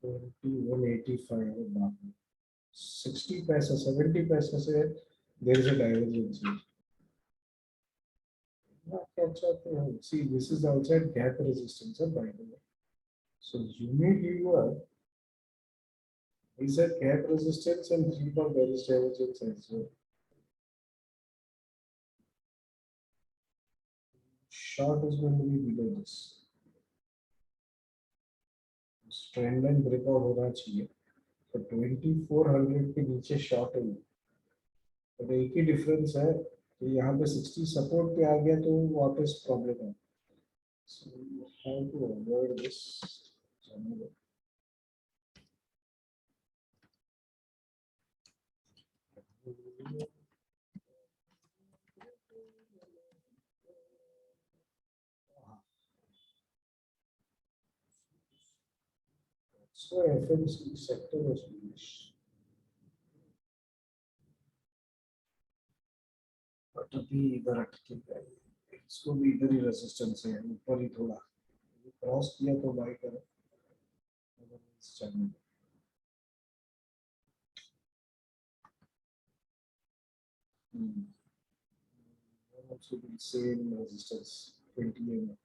$21.85 60 पैसा 70 पैसा से there is a divergence. क्या चाहते हो? See, this is outside gap resistance, by the way. So Unilever is a gap resistance and 3 bar bearish divergence as well. Short is going to be below this. Trend line breakout होना चाहिए. तो 2400 के नीचे short है. तो एक ही difference है कि यहाँ पे 60 सपोर्ट पे आ गया तो वापस प्रॉब्लम है. So you have to avoid this. So FMCG sector was bullish. But अभी इधर अटके गए. इसको भी इधर ही रेजिस्टेंस है ऊपर ही थोड़ा क्रॉस किया तो बाय करो. also be same resistance 20 mm.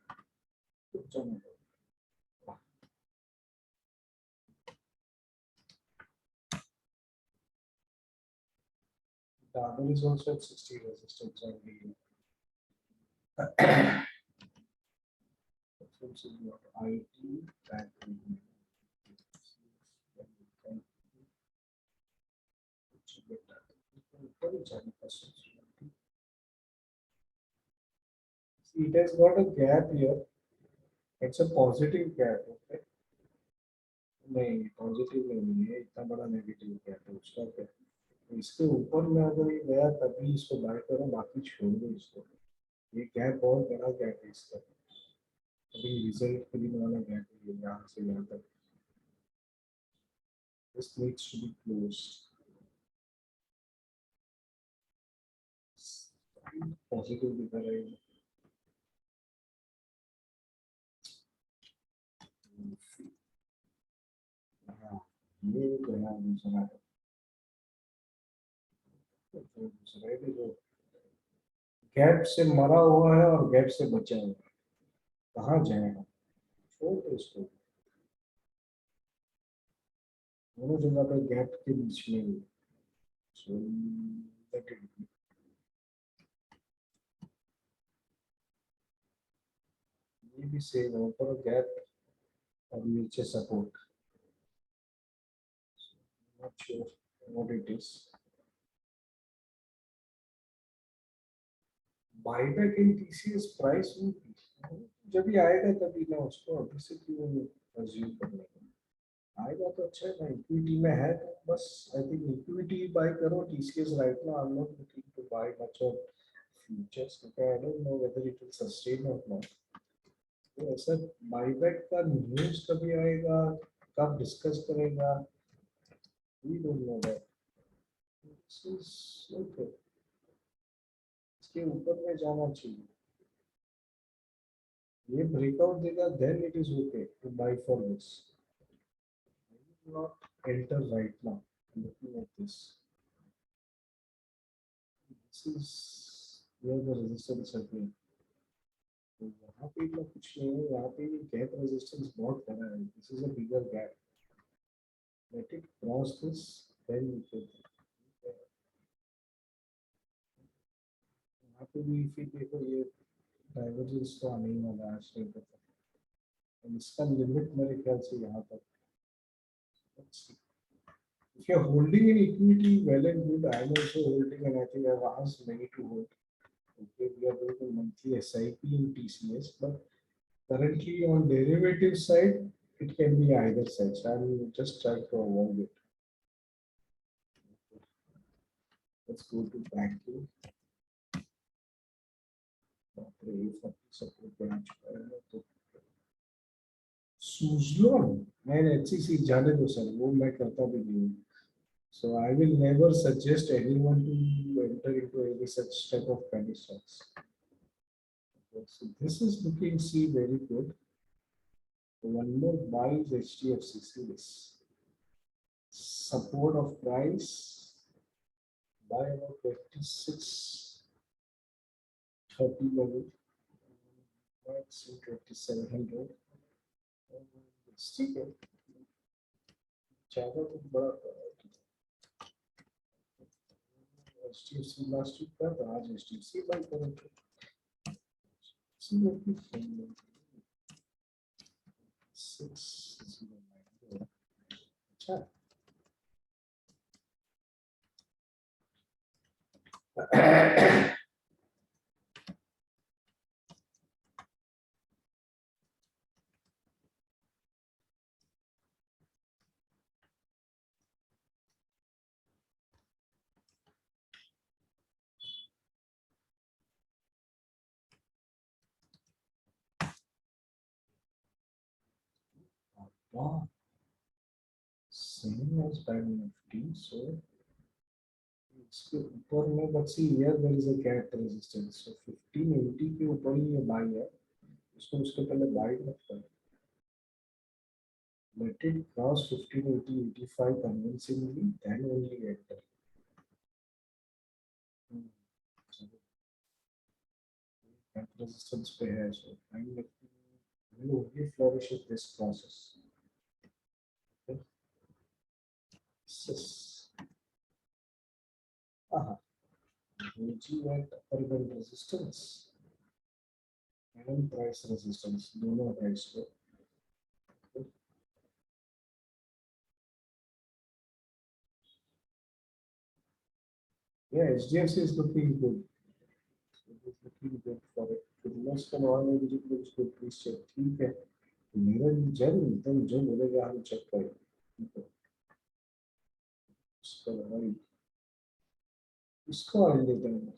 The other is also at 60 resistance only. IT battery. See, it has got a gap here. It's a positive gap, okay? नहीं पॉजिटिव नहीं है, इतना बड़ा नेगेटिव गैप है उसका क्या? इसके ऊपर में अगर ये गया तभी इसको बाय करो, बाकी छोड़ दो इसको। ये गैप बहुत बड़ा गैप है इसका। अभी रिजल्ट के लिए वाला गैप है यहाँ से यहाँ तक। This needs to be closed. Positive दिखा रहा है। हाँ, ये गया दूसरा है। दूसरा है जो गैप से मरा हुआ है और गैप से बचा हुआ है, कहाँ जाएगा? छोड़ दो इसको। दोनों जगह पे गैप के बीच में ही। So, let it be. ये भी सेम है, ऊपर गैप और नीचे support. Not sure what it is. Buyback in TCS price में जब भी आएगा तभी ना उसको अभी से क्यों अज्यूम करना है? आएगा तो अच्छा है ना, इक्विटी में है तो बस आई थिंक इक्विटी बाय करो। TCS right now I'm not looking to buy much of futures because I don't know whether it will sustain or not. तो ऐसा बायबैक का न्यूज़ कभी आएगा, कब डिस्कस करेगा, we don't know that. This is okay. इसके ऊपर में जाना चाहिए। ये ब्रेकआउट देगा then it is okay to buy for this. I will not enter right now. Looking at this. This is where the resistance है। तो यहाँ पे इतना कुछ नहीं है, यहाँ पे गैप रेजिस्टेंस बहुत बड़ा है। This is a bigger gap. Let it cross this, then we can. यहाँ पे भी फिर देखो ये डाइवर्जेंस तो आने ही वाला है आज नहीं पता। इसका लिमिट मेरे ख्याल से यहाँ तक। If you're holding in equity, well and good. I'm also holding, and I think I've asked many to hold. Okay, we are doing a monthly SIP in TCS, but currently on derivative side, it can be either side. So I'm just trying to avoid it. Let's go to banking. Suzlon, मैंने HCC जाने दो sir, वो मैं करता भी नहीं हूँ. So I will never suggest anyone to enter into any such type of penny stocks. Okay, so this is looking very good. One more buy is HDFC. See this support of price by about 2630 level. That's 2700. ठीक है, ज़्यादा कुछ बड़ा HDFC last week का था, आज HDFC bye करेंगे। अच्छा wow, same as Bank Nifty. So इसके ऊपर में but see here there is a gap resistance. So 1580 के ऊपर ही ये buy है, इसको उसके पहले buy मत करो. Let it cross 1580-85 convincingly, then only enter. and resistance पे है, so I'm will only flourish if this process. Okay. Sis. Aha. Doji at upper band resistance and price resistance. दोनों price को. Okay. Yeah, HDFC is looking good. It is looking good for it. Kirloskar Oil Energy looks good. Please check. ठीक है. मेरा जल एकदम जो बोलेगा हम चेक करें. इसको ऑयल देते हैं.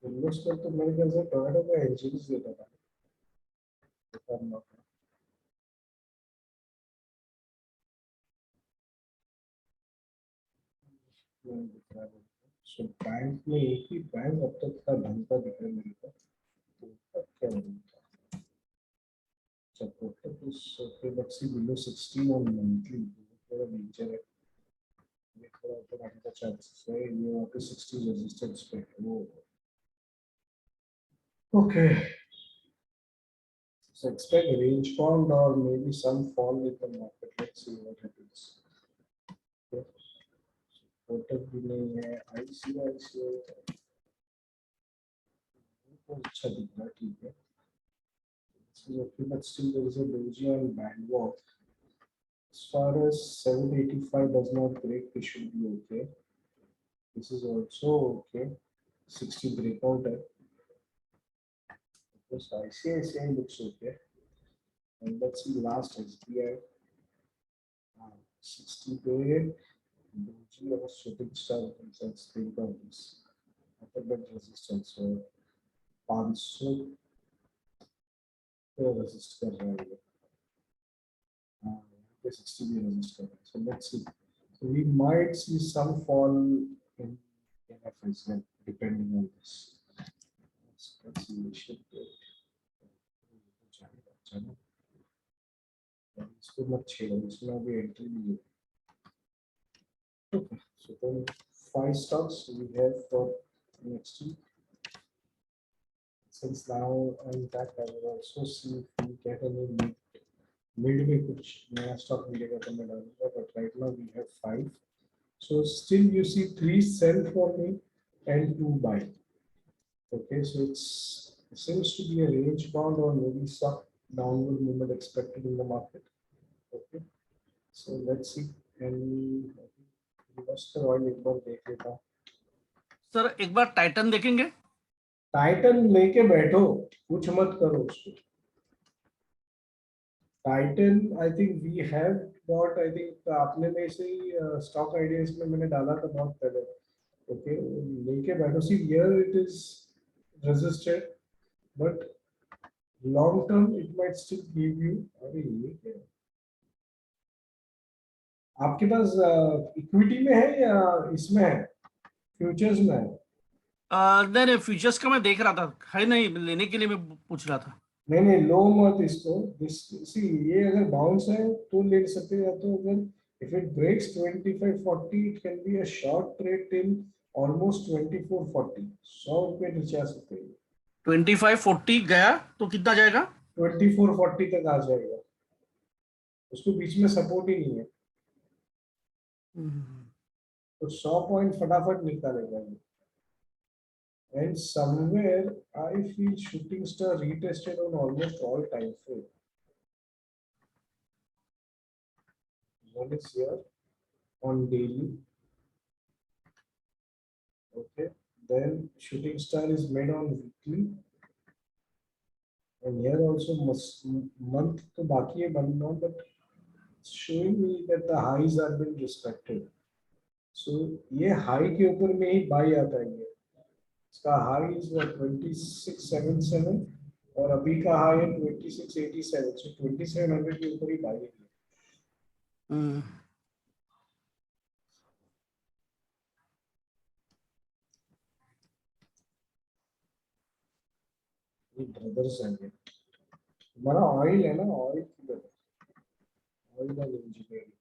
किर्लोस्कर तो मेरे ख्याल से टोयोटा का इंजन देता था. So बैंक में एक ही बैंक अब तक का ढंग का दिख रहा है मेरे को. तो क्या होगा? Support is okay, but see below 16 on monthly. थोड़ा नीचे है. ये थोड़ा ऊपर आने का चांसेस है. ये वहाँ पे 60 रेजिस्टेंस पे है वो. Okay. So expect range bound or maybe some fall in the market. Let's see what happens. Okay. Kotak भी नहीं है. ICICI बहुत अच्छा दिख रहा है. ठीक है. This is okay, but still there is a doji on band walk. As far as 785 does not break, it should be okay. This is also okay. 60 breakout है. This ICICI looks okay. And let's see last SBI. 60 break. Doji or shooting star concerns think of this. Upper band resistance. So 500 पे resist कर रहा है. पे 60 भी resist कर रहा है. So let's see. So we might see some fall in NF as well, depending on this. Let's see. We should do it. इसको मत छेड़ो. इसमें अभी एंट्री नहीं है. Okay. So then 5 stocks we have for next week. Since now I'm back, I will also see if we get any mid में कुछ नया stock मिलेगा तो मैं डालूंगा. But right now we have 5. So still you see 3 sell for me and 2 buy. Okay, so it seems to be a range bound or maybe some downward movement expected in the market. Okay, so let's see. And investor oil एक बार देख लेता हूँ. Sir एक बार Titan देखेंगे. Titan लेके बैठो, कुछ मत करो उसको. Titan I think we have got. I think आपने में से ही स्टॉक आइडियाज में मैंने डाला था बहुत पहले. ओके, लेके बैठो. See here it is resisted but long term it might still give you. अरे ये क्या है? आपके पास इक्विटी में है या इसमें है, फ्यूचर्स में है? नहीं फ्यूचर्स का मैं देख रहा था. है नहीं, लेने के लिए मैं पूछ रहा था. नहीं लो मत इसको. सी ये अगर बाउंस है तो ले सकते हैं. तो अगर if it breaks 2540 it can be a short trade till almost 2440. 100 रुपए नीचे आ सकते हैं. 2540 गया तो कितना जाएगा? 2440 तक आ जाएगा. उसको बीच में सपोर्ट ही नहीं है. तो 100 पॉइंट फटाफट निकालेगा. And somewhere I feel shooting star retested on almost all time frame. One is here on daily. Okay, then shooting star is made on weekly. And here also month to baki hai banna, but showing me that the highs are been respected. So ये high के ऊपर में ही buy आता है. इसका high is 2677 और अभी का हाई है 2687. सो 2700 के ऊपर ही बाई है. ये ब्रदर्स हैं. हमारा ऑयल है ना, ऑयल ऑयल का इंजीनियरिंग.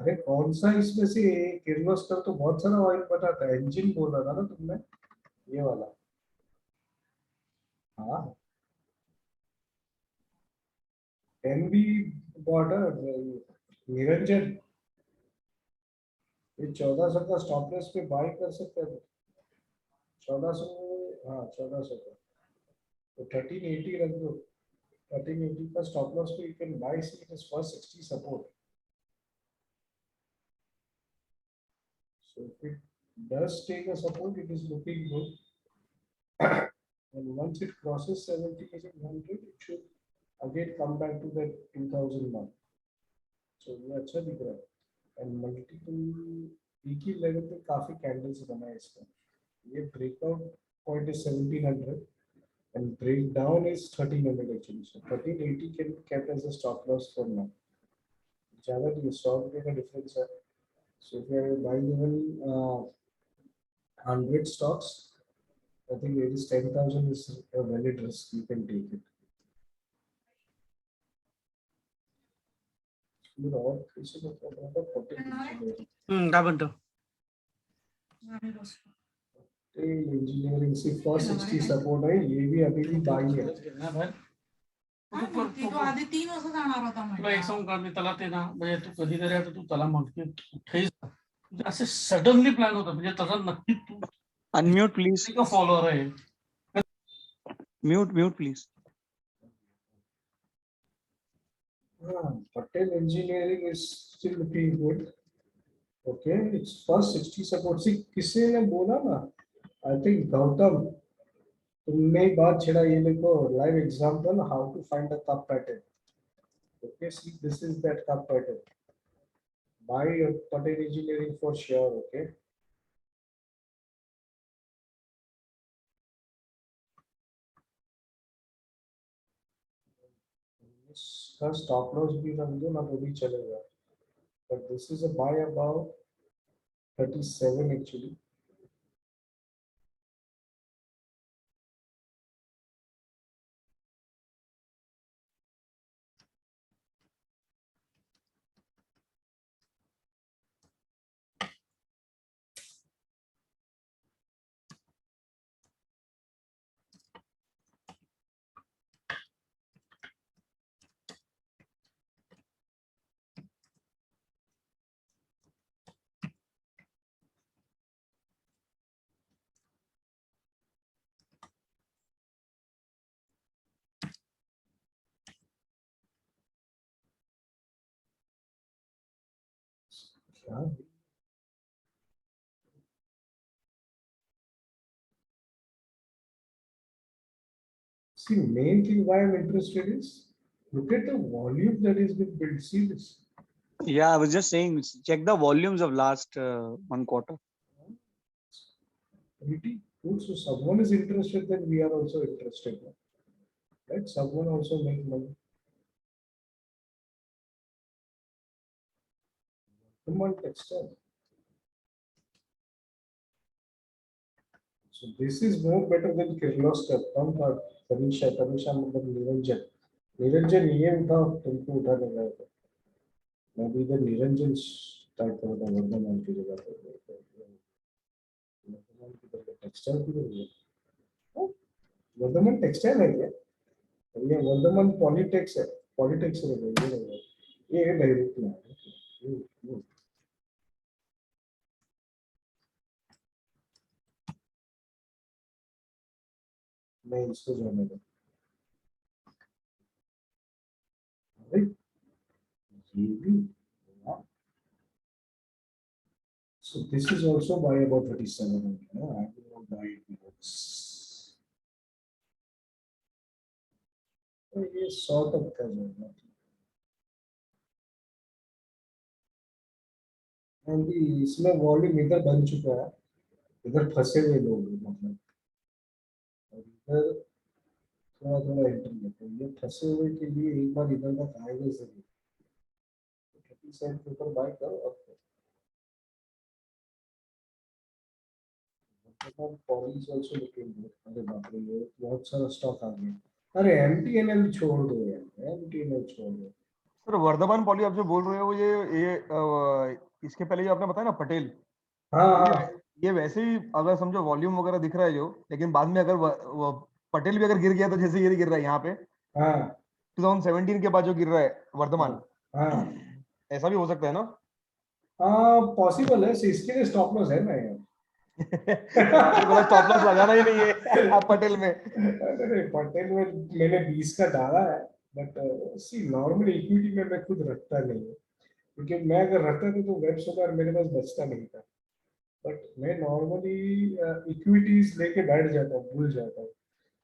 अरे कौन सा इसमें से किर्लोस्कर तो बहुत सारा ऑयल बताता है, इंजन बोल रहा था ना तुमने, ये वाला। हाँ, कैन बी बॉर्डर निरंजन, ये 1400 का स्टॉप लॉस पे बाय कर सकते हैं 1400। हाँ 1400 का, तो 1380 रख दो। 1380 का स्टॉप लॉस पे you can buy see it is first 60 support. So if it does take a support, it is looking good. And once it crosses 1700, it should again come back to that 2000 mark. So ये अच्छा दिख रहा है। And multiple एक ही level पे काफी candles बना है इसका। ये breakout point is 1700 and breakdown is 1300 actually. So 1380 can be kept as a stop loss for now. ज़्यादा नहीं, 100 रुपये का डिफरेंस है। So if you are buying even 100 stocks, I think it is 10,000 is a valid risk. You can take it. फिर और किसी को करना था काय म्हणतो इंजीनियरिंग से 460 सपोर्ट है, ये भी अभी भी बाई है। ती तो आधी 3 वाजता जाणार होता तुला एक म्हणजे सांगू का मी त्याला ते ना म्हणजे तू कधीतरी आता तू त्याला म्हण की कुठेही जा. म्हणजे असे सडनली प्लॅन होतं म्हणजे तसा नक्की तू Unmute, please. फॉलोअर आहे. Mute, please. Patel Engineering is still looking good. Okay, it's first 60 support. See, किसी ने बोला ना, I think गौतम, तुमने बात छेड़ा, ये देखो live example how to find a cup pattern. Okay, see, this is that cup pattern. Buy Patel Engineering for sure. Okay. इसका stop loss भी रख दो ना तो भी चलेगा, but this is a buy above 37 actually. Yeah. See, main thing why I'm interested is look at the volume that is being built. See this. Yeah, I was just saying, check the volumes of last 1 quarter. Pretty good. So someone is interested, then we are also interested. Right? Someone also make money. Come on, textile. So this is more better than Kirloskar. Come for Tanisha मतलब निरंजन। निरंजन ये उठाओ, तुमको उठाने का है। मैं भी इधर निरंजन स्टार्ट कर रहा हूँ वर्धमान की जगह पे। वर्धमान की तरफ टेक्सटाइल की जगह। वर्धमान टेक्सटाइल है क्या? ये वर्धमान पॉलिटेक्स है, पॉलिटेक्स है ये डायरेक्ट में है। मैं इसको जोड़ने दूँ। ये भी so this is also by about 37. I will not buy it because ये sort of कर रहा है। And इसमें वॉल्यूम इधर बन चुका है, इधर फंसे हुए लोग मतलब, इधर थोड़ा थोड़ा एंट्री है, तो ये फंसे हुए के लिए एक बार इधर का आएगा जरूर। 37 के ऊपर बाय करो और पॉलीज आल्सो लुकिंग गुड। अरे बाप रे, ये बहुत सारा स्टॉक आ गया। अरे एमटीएनएल छोड़ दो यार, एमटीएनएल छोड़ दो। सर वर्धमान पॉली आप जो बोल रहे हो ये इसके पहले जो आपने बताया ना पटेल, हाँ ये हाँ ये वैसे ही अगर समझो वॉल्यूम वगैरह दिख रहा है जो, लेकिन बाद में अगर वो पटेल भी अगर गिर गया तो जैसे ये गिर रहा है यहाँ पे हाँ 2017 के बाद जो गिर रहा है वर्धमान, हाँ ऐसा भी हो सकता है ना? हाँ पॉसिबल है, इसके लिए स्टॉप लॉस है ना यार। आपने बोला स्टॉप लॉस लगाना ही नहीं है आप पटेल में। अरे पटेल में मैंने 20 का डाला है, बट सी नॉर्मल इक्विटी में मैं खुद रखता नहीं हूँ, क्योंकि मैं अगर रखता था तो वेब सोलर मेरे पास बचता नहीं था। बट मैं नॉर्मली इक्विटीज लेके बैठ जाता हूँ, भूल जाता हूँ,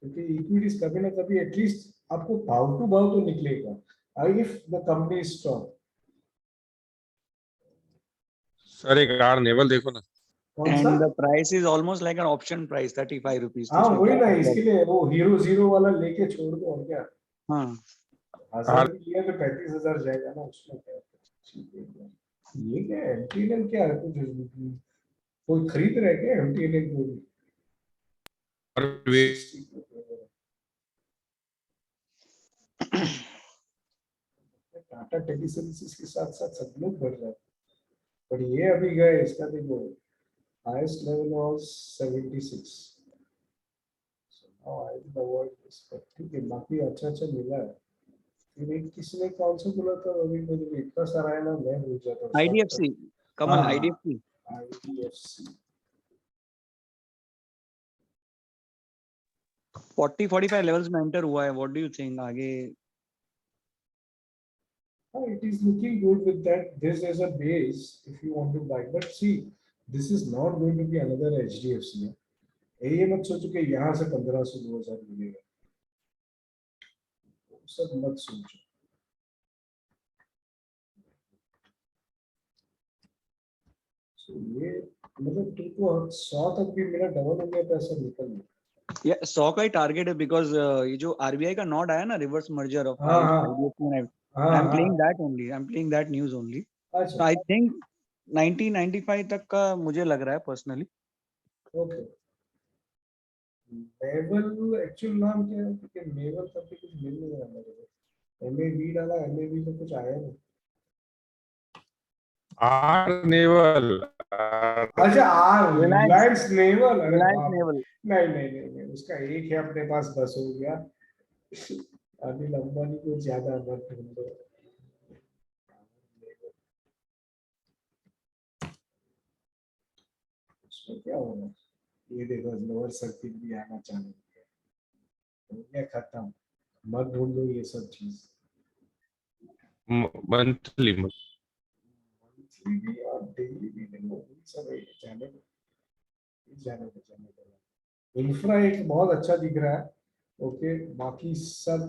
क्योंकि इक्विटीज कभी ना कभी एटलीस्ट आपको भाव टू भाव तो निकलेगा if the company is strong. Sir एक आर नेवल देखो ना। कौन सा? And the price is almost like an option price, 35 rupees. तो हाँ उसमें वही क्या ना, होगा? इसके लिए वो हीरो जीरो वाला लेके छोड़ दो और क्या। हाँ 1000 लिया तो 35,000 जाएगा ना, उसमें क्या है? ठीक है यार। ये क्या है एमटीएनएल, क्या है कुछ कोई खरीद रहा है क्या एमटीएनएल को भी? और वे 60 टाटा टेलीसर्विसेज के साथ साथ सब लोग बढ़ रहे हैं, पर ये अभी गए, इसका देखो highest level was 76। Now I the word is, ठीक है बाकी अच्छा अच्छा मिला है। फिर एक किसी ने कौन सा बोला था अभी, मुझे इतना सारा है ना मैं भूल जाता हूँ। IDFC, कमल हाँ IDFC आईडीएफसी 40-45 लेवल्स में एंटर हुआ है. व्हाट डू यू थिंक आगे? it is looking good with that. This is a base if you want to buy, but see this is not going to be another HDFC है। ये मत सोचो कि यहाँ से 1500 2000 मिलेगा, सब मत सोचो। So, ये मतलब तुमको 100 तक भी मेरा डबल हो गया पैसा निकल गया। या 100 का ही टारगेट है बिकॉज ये जो आरबीआई का नॉट आया ना रिवर्स मर्जर ऑफ हाँ हाँ IDFC एंड हाँ आई एम हाँ playing that only, I am playing that news only. तो अच्छा आई थिंक 90-95 तक का मुझे लग रहा है पर्सनली. ओके। मेवल एक्चुअल नाम क्या है, क्योंकि मेवल तब भी कुछ मिल नहीं रहा मेरे को। एमएवी डाला, एमएवी तो कुछ आया नहीं। आर नेवल अच्छा रिलायंस नेवल, अरे रिलायंस बाप रे। नेवल. नहीं नहीं नहीं नहीं, उसका एक है अपने पास बस हो गया। अनिल अंबानी को ज्यादा मत ढूंढो। उसमें क्या होगा, ये देखो लोअर सर्किट भी आना चालू हो गया, खत्म। मत ढूंढो ये सब चीज। मंथली मंथली भी और डेली भी नहीं, वो सब एक जाने जाने जाने जाने। इंफ्रा एक बहुत अच्छा दिख रहा है, ओके बाकी सब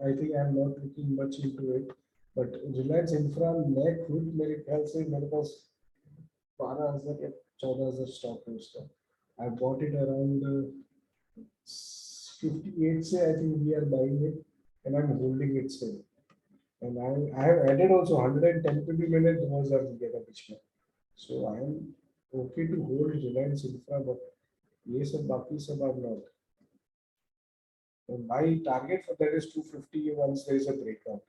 I think I am not looking much into it, but Reliance infra मैं खुद मेरे ख्याल से मेरे पास 12,000 या 14,000 स्टॉक है उसका। I bought it around 58 say, I think we are buying it and I am holding it still. And I have added also 110 पे भी मैंने 2,000 लिया था बीच में। So I am okay to hold Reliance Infra, but ये सब बाकी सब are not. My target for that is 250 once there is a breakout.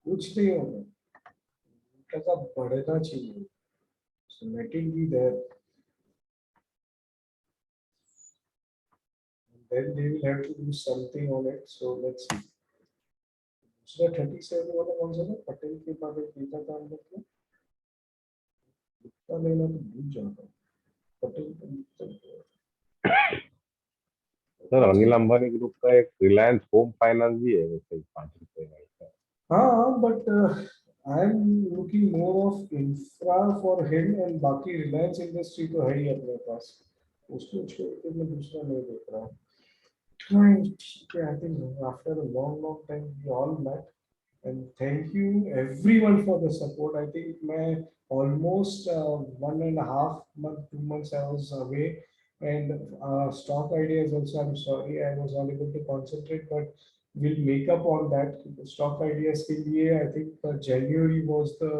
कुछ नहीं होगा, टका बढ़ना चाहिए। So let it be there. And then they will have to do something on it. So let's see. दूसरा 37 वाला कौन सा था? पटेल के बाद एक नेता था हम लोग का। इतना लेना तो भूल जाता हूँ। पटेल का सर अनिल अंबानी ग्रुप का एक रिलायंस होम फाइनेंस भी है वैसे 5 रुपए का। हाँ but I am looking more of infra for him, and बाकी रिलायंस इंडस्ट्री तो है ही अपने पास, उसको छोड़ के मैं दूसरा नहीं देख रहा हूँ। ठीक है, I think after a long time we all met, and thank you everyone for the support. I think मैं almost 1.5 month 2 months I was away, and stock ideas also, I'm sorry I was not able to concentrate, but we'll make up on that. Stock ideas ke liye I think January was the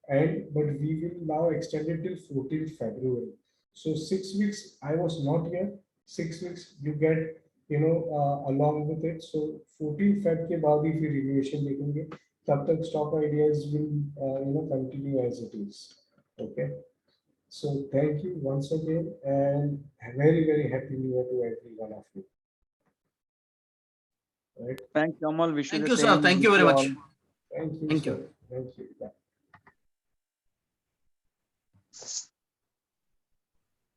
end, but we will now extend it till 14th February. So 6 weeks I was not here, 6 weeks you get along with it. So 14 Feb के बाद ही फिर renovation देखेंगे, तब तक stock ideas will continue as it is. Okay, so thank you once again and a very very happy new year to every one of you. Right. Thanks, Kamal. Wish you Thank the you, sir. same. Thank you Wish very all. much. Thank you. Thank sir. you. Thank you. Bye.